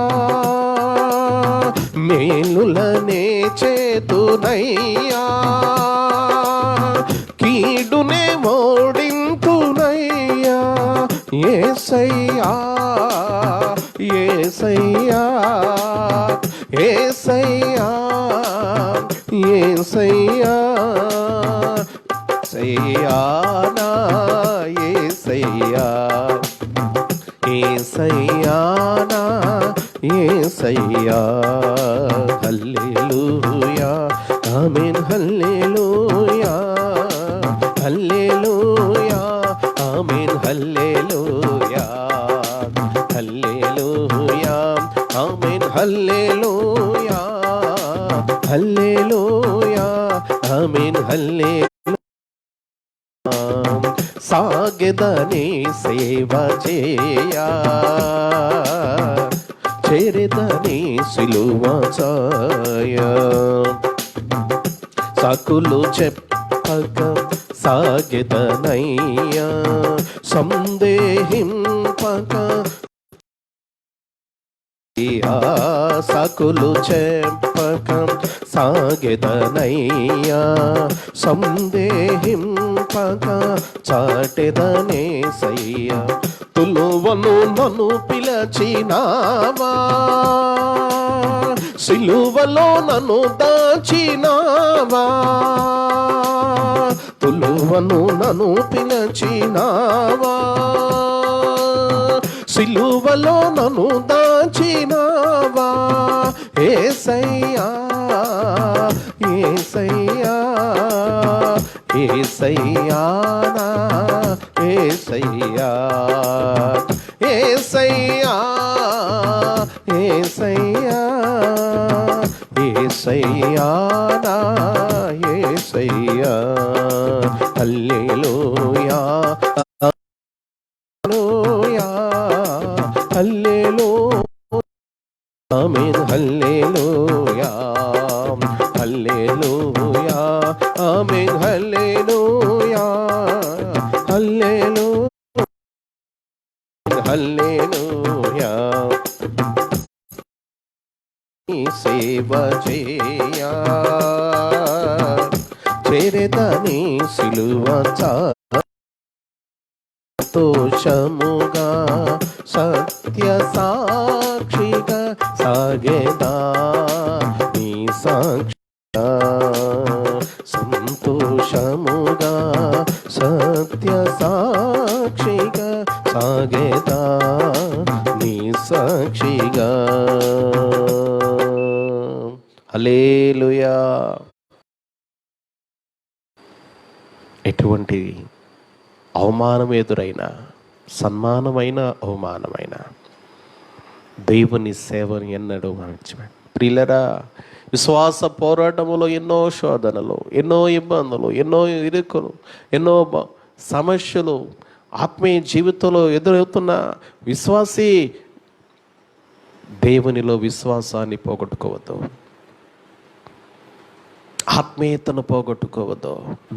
మేలులనే చేతునయ్యా, కీడునే ఓడింతునయ్యా. యేసయ్యా యేసయ్యా యేసయ్యా యేసయ్యా సయ్యానా యేసయ్యా యేసయ్యానా యేసయ్యా. హల్లెలూయా ఆమేన్ హల్లెలూయా హల్లెలూయా ఆమేన్ హల్లెలూయా హల్లెలూయా ఆమేన్ హల్లెలూయా హల్లెలూయా ఆమేన్ హల్లెలూయా. సాగెదని సేవ చేయా, చేరెదని సిలువ ఛాయ. సాకులు చెప్పక సాగెదనయ్యా, సందేహింపక. సాకులు చెప్పక సాగెదనయ్యా, సందేహింపక చాటెదనేసయ్యా. తులువను నన్ను పిలచినావా, సిలువలో నన్ను దాచినావా. తులువను నన్ను పిలచినావా, సిలువలో నన్ను దాచినావా. యేసయ్యా యేసయ్యా యేసయ్యా నా యేసయ్యా యేసయ్యా యేసయ్యా యేసయ్యా నా యేసయ్యా. హల్లెలూయా హల్లెలూయా హల్లెలూయా ఆమేన్ హల్లెలూయా హల్లెలూయా ఆమేన్ హల్లెలూయా హల్లెలూయా హల్లెలూయా. సేవ చేయా, చేరెదని సిలువ ఛాయ. సంతోషముగా సత్య సాక్షిగా సాగెదా నీ సాక్షిగా. సంతోషముగా సత్య సాక్షిగా సాగెదా నీ సాక్షిగా. హల్లెలూయా. ఎటువంటి అవమానం ఎదురైనా, సన్మానమైన అవమానమైన దేవుని సేవను ఎన్నడూ మరచిపోయాడు. ప్రియులరా, విశ్వాస పోరాటములో ఎన్నో శోధనలు, ఎన్నో ఇబ్బందులు, ఎన్నో ఇరుకులు, ఎన్నో సమస్యలు ఆత్మీయ జీవితంలో ఎదురవుతున్న విశ్వాసి దేవునిలో విశ్వాసాన్ని పోగొట్టుకోవద్దు, ఆత్మీయతను పోగొట్టుకోవద్దు,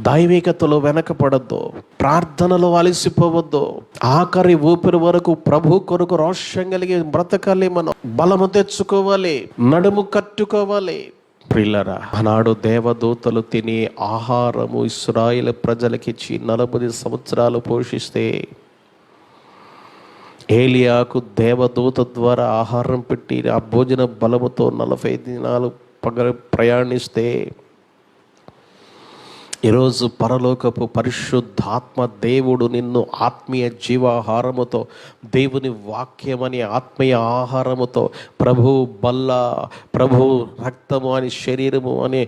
దైవికతలో వెనకపడద్దు, ప్రార్థనలో అలసిపోవద్దు. ఆఖరి ఊపిరి వరకు ప్రభు కొరకు రోషం కలిగి బ్రతకాలి. మనం బలము తెచ్చుకోవాలి, నడుము కట్టుకోవాలి. ప్రియులరా, ఆనాడు దేవదూతలు తినే ఆహారము ఇశ్రాయేలు ప్రజలకిచ్చి 40 సంవత్సరాలు పోషిస్తే, ఏలియాకు దేవదూత ద్వారా ఆహారం పెట్టి ఆ భోజన బలముతో 40 దినాలు ప్రయాణిస్తే, ఈరోజు పరలోకపు పరిశుద్ధాత్మ దేవుడు నిన్ను ఆత్మీయ జీవాహారముతో, దేవుని వాక్యమని ఆత్మీయ ఆహారముతో, ప్రభు బల్ల, ప్రభు రక్తము అని శరీరము అనే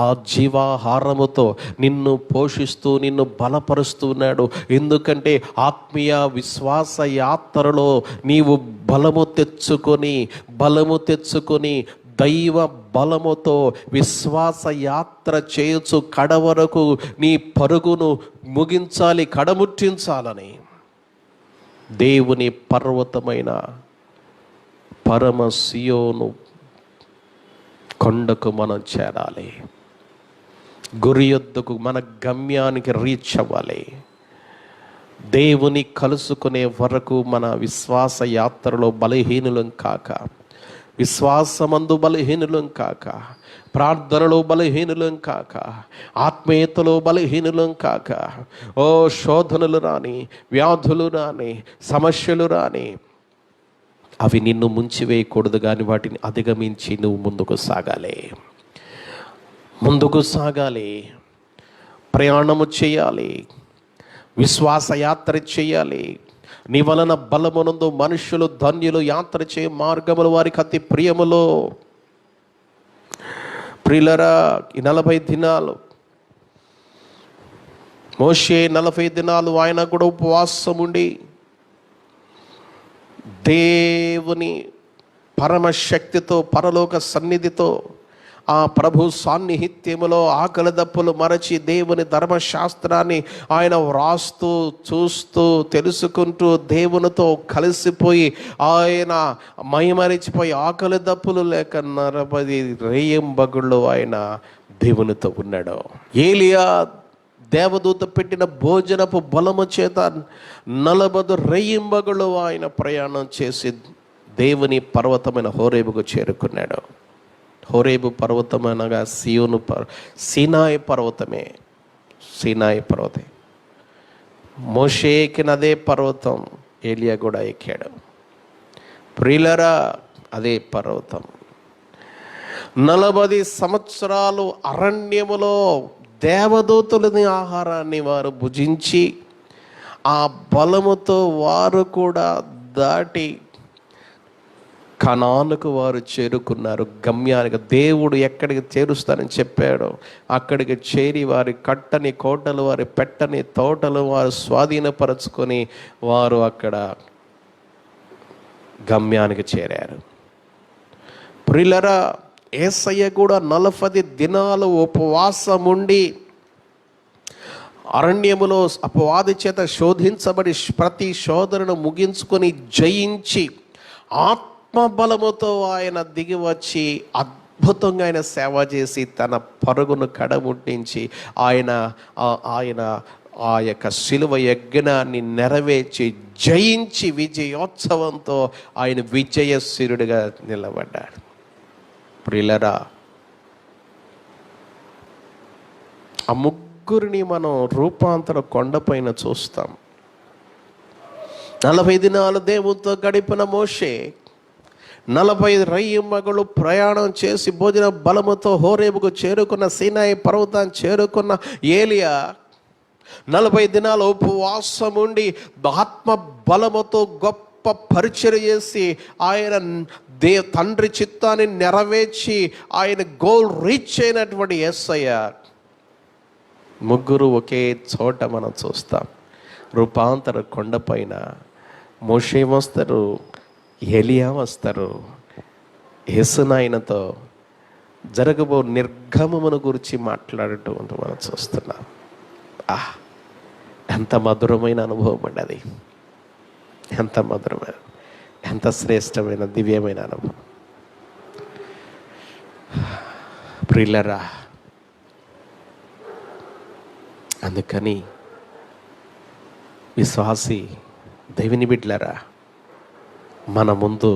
ఆ జీవాహారముతో నిన్ను పోషిస్తూ నిన్ను బలపరుస్తున్నాడు. ఎందుకంటే ఆత్మీయ విశ్వాస యాత్రలో నీవు బలము తెచ్చుకొని దైవ బలముతో విశ్వాస యాత్ర చేయొచ్చు, కడవరకు నీ పరుగును ముగించాలి, కడముట్టించాలని దేవుని పర్వతమైన పరమ సియోను కొండకు మనం చేరాలి. గురి యొద్దకు, మన గమ్యానికి రీచ్ అవ్వాలి. దేవుని కలుసుకునే వరకు మన విశ్వాస యాత్రలో బలహీనులం కాక, విశ్వాసమందు బలహీనులం కాక, ప్రార్థనలో బలహీనులం కాక, ఆత్మీయతలో బలహీనులం కాక, శోధనలు రాని, వ్యాధులు రాని, సమస్యలు రాని, అవి నిన్ను ముంచివేయకూడదు. కానీ వాటిని అధిగమించి నువ్వు ముందుకు సాగాలి, ప్రయాణము చేయాలి, విశ్వాస యాత్ర చేయాలి. నీ వలన బలమునందు మనుషులు ధన్యులు, యాత్ర చేయ మార్గములు వారికి అతి ప్రియములో. ప్రియులరా, ఈ 40 దినాలు మోషే 40 దినాలు ఆయన కూడా ఉపవాసం ఉండి దేవుని పరమశక్తితో, పరలోక సన్నిధితో, ఆ ప్రభు సాన్నిహిత్యములో ఆకలి దప్పులు మరచి దేవుని ధర్మశాస్త్రాన్ని ఆయన వ్రాస్తూ, చూస్తూ, తెలుసుకుంటూ, దేవునితో కలిసిపోయి ఆయన మైమరిచిపోయి ఆకలి దప్పులు లేక 40 రేయింబగుళ్ళు ఆయన దేవునితో ఉన్నాడు. ఏలియా దేవదూత పెట్టిన భోజనపు బలము చేత 40 రేయింబగుళ్ళు ఆయన ప్రయాణం చేసి దేవుని పర్వతమైన హోరేబుకు చేరుకున్నాడు. హోరేబు పర్వతం అనగా సీనాయి పర్వతమే. మోషే ఎక్కిన అదే పర్వతం ఏలియా కూడా ఎక్కాడు. ప్రియులరా, అదే పర్వతం 40 సంవత్సరాలు అరణ్యములో దేవదూతులని ఆహారాన్ని వారు భుజించి ఆ బలముతో వారు కూడా దాటి కనానుకు వారు చేరుకున్నారు. గమ్యానికి దేవుడు ఎక్కడికి చేరుస్తానని చెప్పాడో అక్కడికి చేరి వారి కట్టని కోటలు, వారి పెట్టని తోటలు వారు స్వాధీనపరచుకొని వారు అక్కడ గమ్యానికి చేరారు. ప్రియులరా, యేసయ్య కూడా 40 దినాలు ఉపవాసముండి అరణ్యములో అపవాది చేత శోధించబడి ప్రతి శోధనను ముగించుకొని జయించి ఆత్మబలముతో ఆయన దిగి వచ్చి అద్భుతంగా ఆయన సేవ చేసి తన పరుగును కడముట్టించి ఆయన ఆ యొక్క శిలువ యజ్ఞాన్ని నెరవేర్చి జయించి విజయోత్సవంతో ఆయన విజయశీరుడిగా నిలబడ్డాడు. ప్రియులరా, ఆ ముగ్గురిని మనం రూపాంతర కొండపైన చూస్తాం. 40 దినాలు దేవునితో గడిపిన మోషే, 40 రేయింబగళ్ళు ప్రయాణం చేసి భోజన బలముతో హోరేబుకు చేరుకున్న, సీనాయి పర్వతాన్ని చేరుకున్న ఏలియా 40 దినాలు ఉపవాసం ఉండి ఆత్మ బలముతో గొప్ప పరిచర్య చేసి ఆయన తండ్రి చిత్తాన్ని నెరవేర్చి ఆయన గోల్ రీచ్ అయినటువంటి యేసయ్య ముగ్గురు ఒకే చోట మనం చూస్తాం. రూపాంతర కొండపైన మోషే వస్తారు, ఏలియా వస్తారు. యేసునాయనతో జరగబో నిర్గమమును గురించి మాట్లాడటం మనం చూస్తున్నాం. ఎంత మధురమైన అనుభవం అండి అది. ఎంత మధురమైన, ఎంత శ్రేష్టమైన, దివ్యమైన అనుభవం. ప్రియులరా, అందుకని విశ్వాసి దేవుని బిడ్డలారా, మన ముందు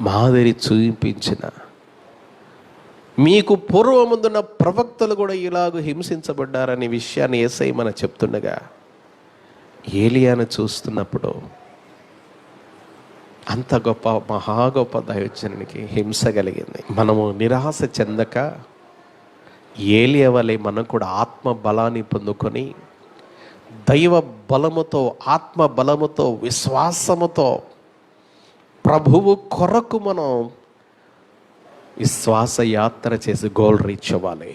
మాదిరి చూపించిన మీకు పూర్వముందున్న ప్రవక్తలు కూడా ఇలాగ హింసించబడ్డారనే విషయాన్ని యేసయ్య మనకు చెప్తుండగా ఏలియాను చూస్తున్నప్పుడు అంత గొప్ప మహా గొప్ప దైవజనునికి హింస కలిగింది. మనము నిరాశ చెందక ఏలియా వలె మనం కూడా ఆత్మ బలాన్ని పొందుకొని దైవ బలముతో, ఆత్మ బలముతో, విశ్వాసముతో ప్రభువు కొరకు మనం విశ్వాస యాత్ర చేసి గోల్ రీచ్ అవ్వాలి.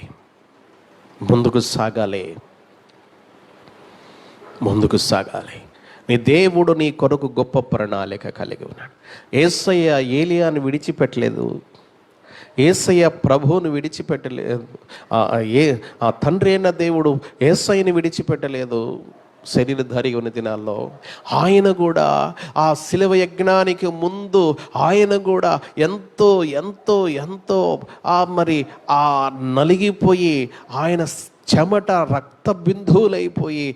ముందుకు సాగాలి. నీ దేవుడు నీ కొరకు గొప్ప ప్రణాళిక కలిగి ఉన్నాడు. యేసయ్య ఏలియాను విడిచిపెట్టలేదు. యేసయ్య ప్రభువును విడిచిపెట్టలేదు. ఆ తండ్రి అయిన దేవుడు యేసయ్యని విడిచిపెట్టలేదు. శరీరధారి ఉన్న దినాల్లో ఆయన కూడా ఆ శిలువ యజ్ఞానికి ముందు ఆయన కూడా ఎంతో ఎంతో ఎంతో మరి ఆ నలిగిపోయి ఆయన చెమట రక్త బిందువులైపోయి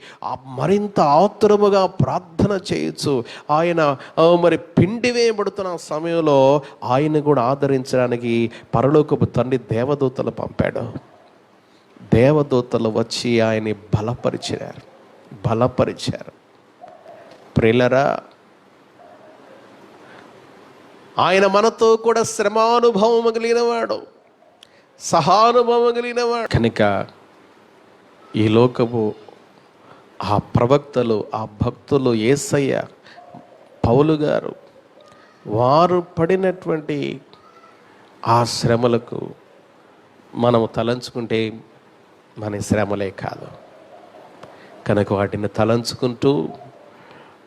మరింత ఆతురముగా ప్రార్థన చేయొచ్చు. ఆయన మరి పిండి వేయబడుతున్న సమయంలో ఆయన కూడా ఆదరించడానికి పరలోకపు తండ్రి దేవదూతలు పంపాడు. దేవదూతలు వచ్చి ఆయన్ని బలపరిచారు. ప్రియులరా, ఆయన మనతో కూడా శ్రమానుభవం కలిగినవాడు, సహానుభవం కలిగినవాడు. కనుక ఈ లోకము, ఆ ప్రవక్తలు, ఆ భక్తులు, యేసయ్య, పౌలు గారు, వారు పడినటువంటి ఆ శ్రమలకు మనము తలంచుకుంటే మన శ్రమలే కాదు. కనుక వాటిని తలంచుకుంటూ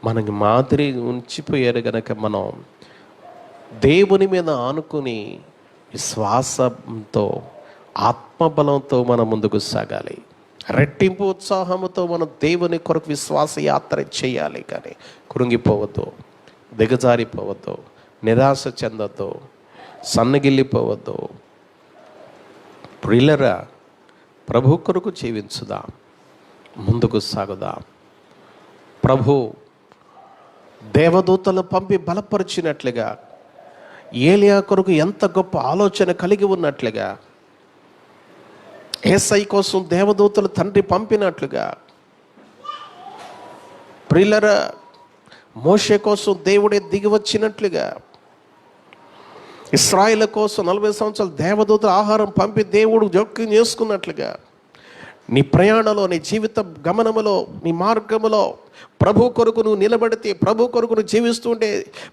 మనకి మాదిరి ఉంచిపోయారు. కనుక మనం దేవుని మీద ఆనుకుని విశ్వాసంతో, ఆత్మబలంతో మనం ముందుకు సాగాలి. రెట్టింపు ఉత్సాహంతో మనం దేవుని కొరకు విశ్వాస యాత్ర చేయాలి. కానీ కృంగిపోవద్దు, దిగజారిపోవద్దు, నిరాశ చెందొద్దు, సన్నగిల్లిపోవద్దు. ప్రియులరా, ప్రభు కొరకు జీవించుదాం, ముందుకు సాగుదాం. ప్రభు దేవదూతలు పంపి బలపరిచినట్లుగా, ఏలియా కొరకు ఎంత గొప్ప ఆలోచన కలిగి ఉన్నట్లుగా, యేసయ్య కోసం దేవదూతలు తండ్రి పంపినట్లుగా, ప్రియులరా మోషే కోసం దేవుడే దిగి వచ్చినట్లుగా, ఇశ్రాయేలు కోసం 40 సంవత్సరాలు దేవదూతల ఆహారం పంపి దేవుడు జోక్యం చేసుకున్నట్లుగా, నీ ప్రయాణంలో, నీ జీవిత గమనములో, నీ మార్గములో ప్రభు కొరకు నువ్వు నిలబడితే, ప్రభు కొరకు నువ్వు జీవిస్తూ ఉంటే,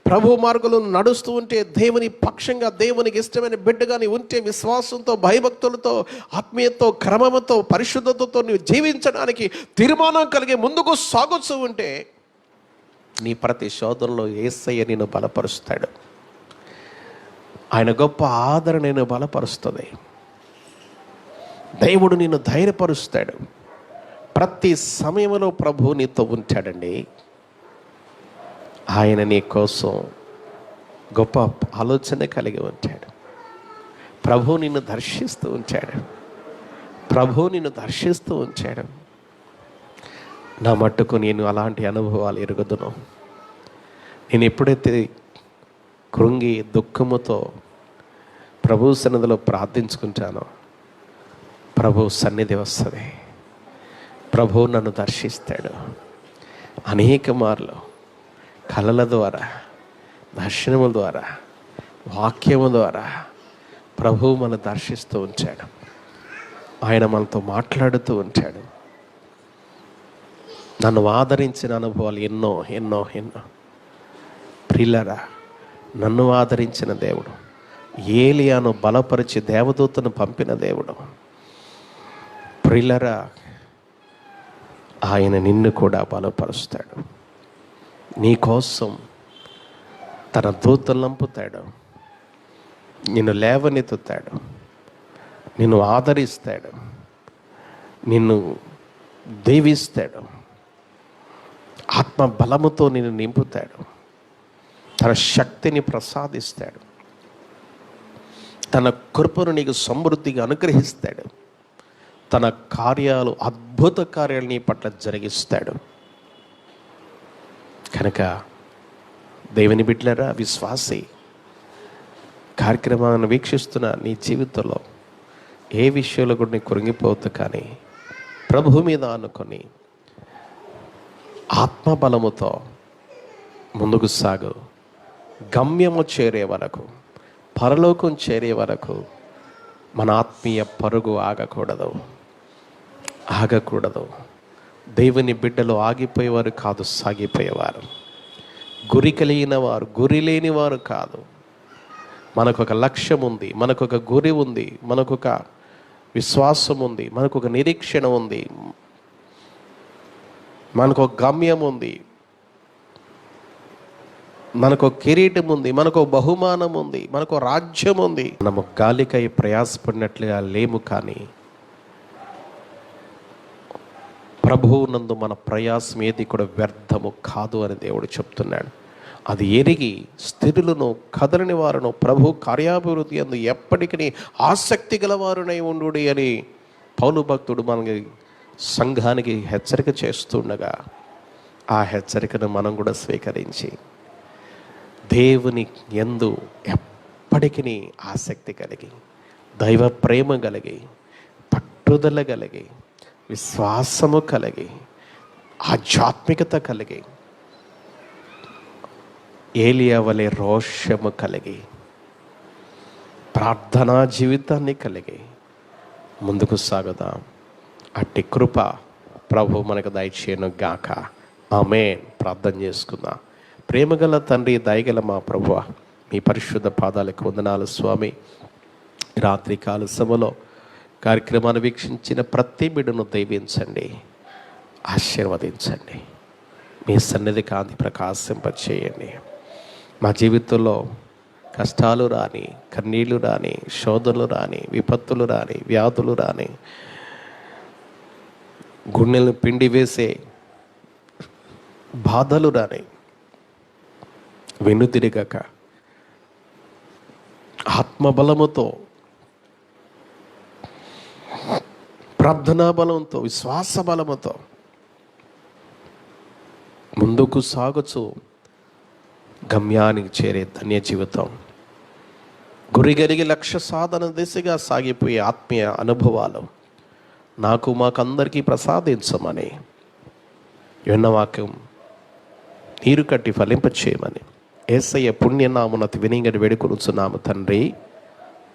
ప్రభు మార్గంలో నడుస్తూ ఉంటే, దేవుని పక్షంగా, దేవునికి ఇష్టమైన బిడ్డగా నీవు ఉంటే, విశ్వాసంతో, భయభక్తులతో, ఆత్మీయతతో, క్రమముతో, పరిశుద్ధతతో నువ్వు జీవించడానికి తీర్మానం కలిగి ముందుకు సాగుతూ ఉంటే, నీ ప్రతి శోధనలో యేసయ్య నిన్ను బలపరుస్తాడు. ఆయన గొప్ప ఆదరణ నిన్ను బలపరుస్తుంది. దేవుడు నిన్ను ధైర్యపరుస్తాడు. ప్రతి సమయంలో ప్రభు నీతో ఉంటాడండి. ఆయన నీ కోసం గొప్ప ఆలోచన కలిగి ఉంటాడు. ప్రభు నిన్ను దర్శిస్తూ ఉంచాడు. నా మట్టుకు నేను అలాంటి అనుభవాలు ఎరుగుదును. నేను ఎప్పుడైతే కృంగి దుఃఖముతో ప్రభు సన్నిధిలో ప్రార్థించుకుంటానో, ప్రభు సన్నిధి వస్తుంది. ప్రభు నన్ను దర్శిస్తాడు. అనేక మార్లు కళల ద్వారా, దర్శనముల ద్వారా, వాక్యము ద్వారా ప్రభు మనం దర్శిస్తూ ఉంచాడు. ఆయన మనతో మాట్లాడుతూ ఉంటాడు. నన్ను ఆదరించిన అనుభవాలు ఎన్నో ఎన్నో ఎన్నో. ప్రియులారా, నన్ను ఆదరించిన దేవుడు, ఏలియాను బలపరిచి దేవదూతను పంపిన దేవుడు, ప్రియులారా, ఆయన నిన్ను కూడా బలపరుస్తాడు. నీ కోసం తన దూతలను పంపుతాడు. నిన్ను లేవనెత్తుతాడు, నిన్ను ఆదరిస్తాడు, నిన్ను దీవిస్తాడు, ఆత్మ బలముతో నిన్ను నింపుతాడు, తన శక్తిని ప్రసాదిస్తాడు, తన కృపను నీకు సమృద్ధిగా అనుగ్రహిస్తాడు, తన కార్యాలు, అద్భుత కార్యాలు నీ పట్ల జరిగిస్తాడు. కనుక దేవుని బిడ్డలారా, విశ్వాసి కార్యక్రమాలను వీక్షిస్తున్న నీ జీవితంలో ఏ విషయంలో కూడా నీ కృంగిపోవద్దు. కానీ ప్రభు మీద ఆనుకొని ఆత్మబలముతో ముందుకు సాగు. గమ్యము చేరే వరకు, పరలోకం చేరే వరకు మన ఆత్మీయ పరుగు ఆగకూడదు. దేవుని బిడ్డలు ఆగిపోయేవారు కాదు, సాగిపోయేవారు. గురి కలిగిన వారు, గురి లేని వారు కాదు. మనకొక లక్ష్యం ఉంది, మనకొక గురి ఉంది, మనకొక విశ్వాసం ఉంది, మనకొక నిరీక్షణ ఉంది, మనకొక గమ్యం ఉంది, మనకు కిరీటం ఉంది, మనకు బహుమానం ఉంది, మనకు రాజ్యం ఉంది. మనము గాలికై ప్రయాసపడినట్లుగా లేము, కానీ ప్రభువు నందు మన ప్రయాసం ఏది కూడా వ్యర్థము కాదు అని దేవుడు చెప్తున్నాడు. అది ఎరిగి స్థిరులను కదలని వారును ప్రభు కార్యాభివృద్ధి అందు ఎప్పటికీ ఆసక్తి గలవారునై ఉండు అని పౌలు భక్తుడు మనకి సంఘానికి హెచ్చరిక చేస్తుండగా, ఆ హెచ్చరికను మనం కూడా స్వీకరించి దేవుని యందు ఎప్పటికీ ఆసక్తి కలిగి, దైవ ప్రేమ కలిగి, పట్టుదల కలిగి, విశ్వాసము కలిగి, ఆధ్యాత్మికత కలిగి, ఏలియా వలె రోషము కలిగి, ప్రార్థనా జీవితాన్ని కలిగి ముందుకు సాగుదాం. అట్టి కృప ప్రభు మనకు దయచేయను గాక. ఆమేన్. ప్రార్థన చేసుకుందాం. ప్రేమగల తండ్రి, దయగల మా ప్రభువా, మీ పరిశుద్ధ పాదాలకు వందనాలు స్వామి. రాత్రికాల సభలో కార్యక్రమాన్ని వీక్షించిన ప్రతి బిడ్డను దీవించండి, ఆశీర్వదించండి. మీ సన్నిధి కాంతి ప్రకాశింపచేయండి. మా జీవితంలో కష్టాలు రాని, కన్నీళ్లు రాని, శోధనలు రాని, విపత్తులు రాని, వ్యాధులు రాని, గుండెలను పిండి వేసే బాధలు రాని, వెనుతిరగక ఆత్మబలముతో, ప్రార్థనా బలంతో, విశ్వాస బలముతో ముందుకు సాగుచు గమ్యానికి చేరే ధన్య జీవితం, గురిగలిగి లక్ష్య సాధన దిశగా సాగిపోయే ఆత్మీయ అనుభవాలు మాకందరికీ ప్రసాదించమని, విన్నవాక్యం నీరు కట్టి ఫలింపచేయమని యేసయ్య పుణ్యనామున వినింగడి వేడుకొనుచున్నాము తండ్రి.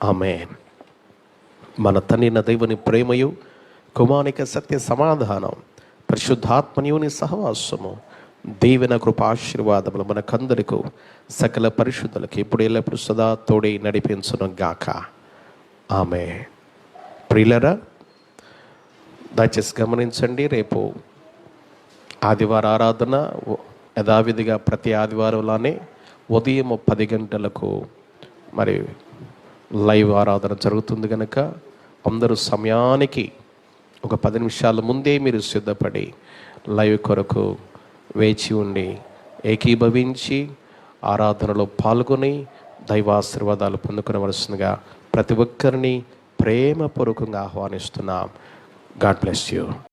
ఆమేన్. మన తండ్రి దేవుని ప్రేమయు, కుమారుని సత్య సమాధానం, పరిశుద్ధాత్మనియుని సహవాసము, దీవెన కృపాశీర్వాదములు మనకందరికీ సకల పరిశుద్ధులకు ఇప్పుడు ఎల్లప్పుడు సదా తోడి నడిపించును గాక. ఆమేన్. ప్రియులరా, దయచేసి గమనించండి, రేపు ఆదివార ఆరాధన యథావిధిగా ప్రతి ఆదివారంలానే ఉదయం 10 గంటలకు మరి లైవ్ ఆరాధన జరుగుతుంది కనుక అందరూ సమయానికి ఒక 10 నిమిషాల ముందే మీరు సిద్ధపడి లైవ్ కొరకు వేచి ఉండి ఏకీభవించి ఆరాధనలో పాల్గొని దైవాశీర్వాదాలు పొందుకునవలసిందిగా ప్రతి ఒక్కరిని ప్రేమపూర్వకంగా ఆహ్వానిస్తున్నాం. God bless you.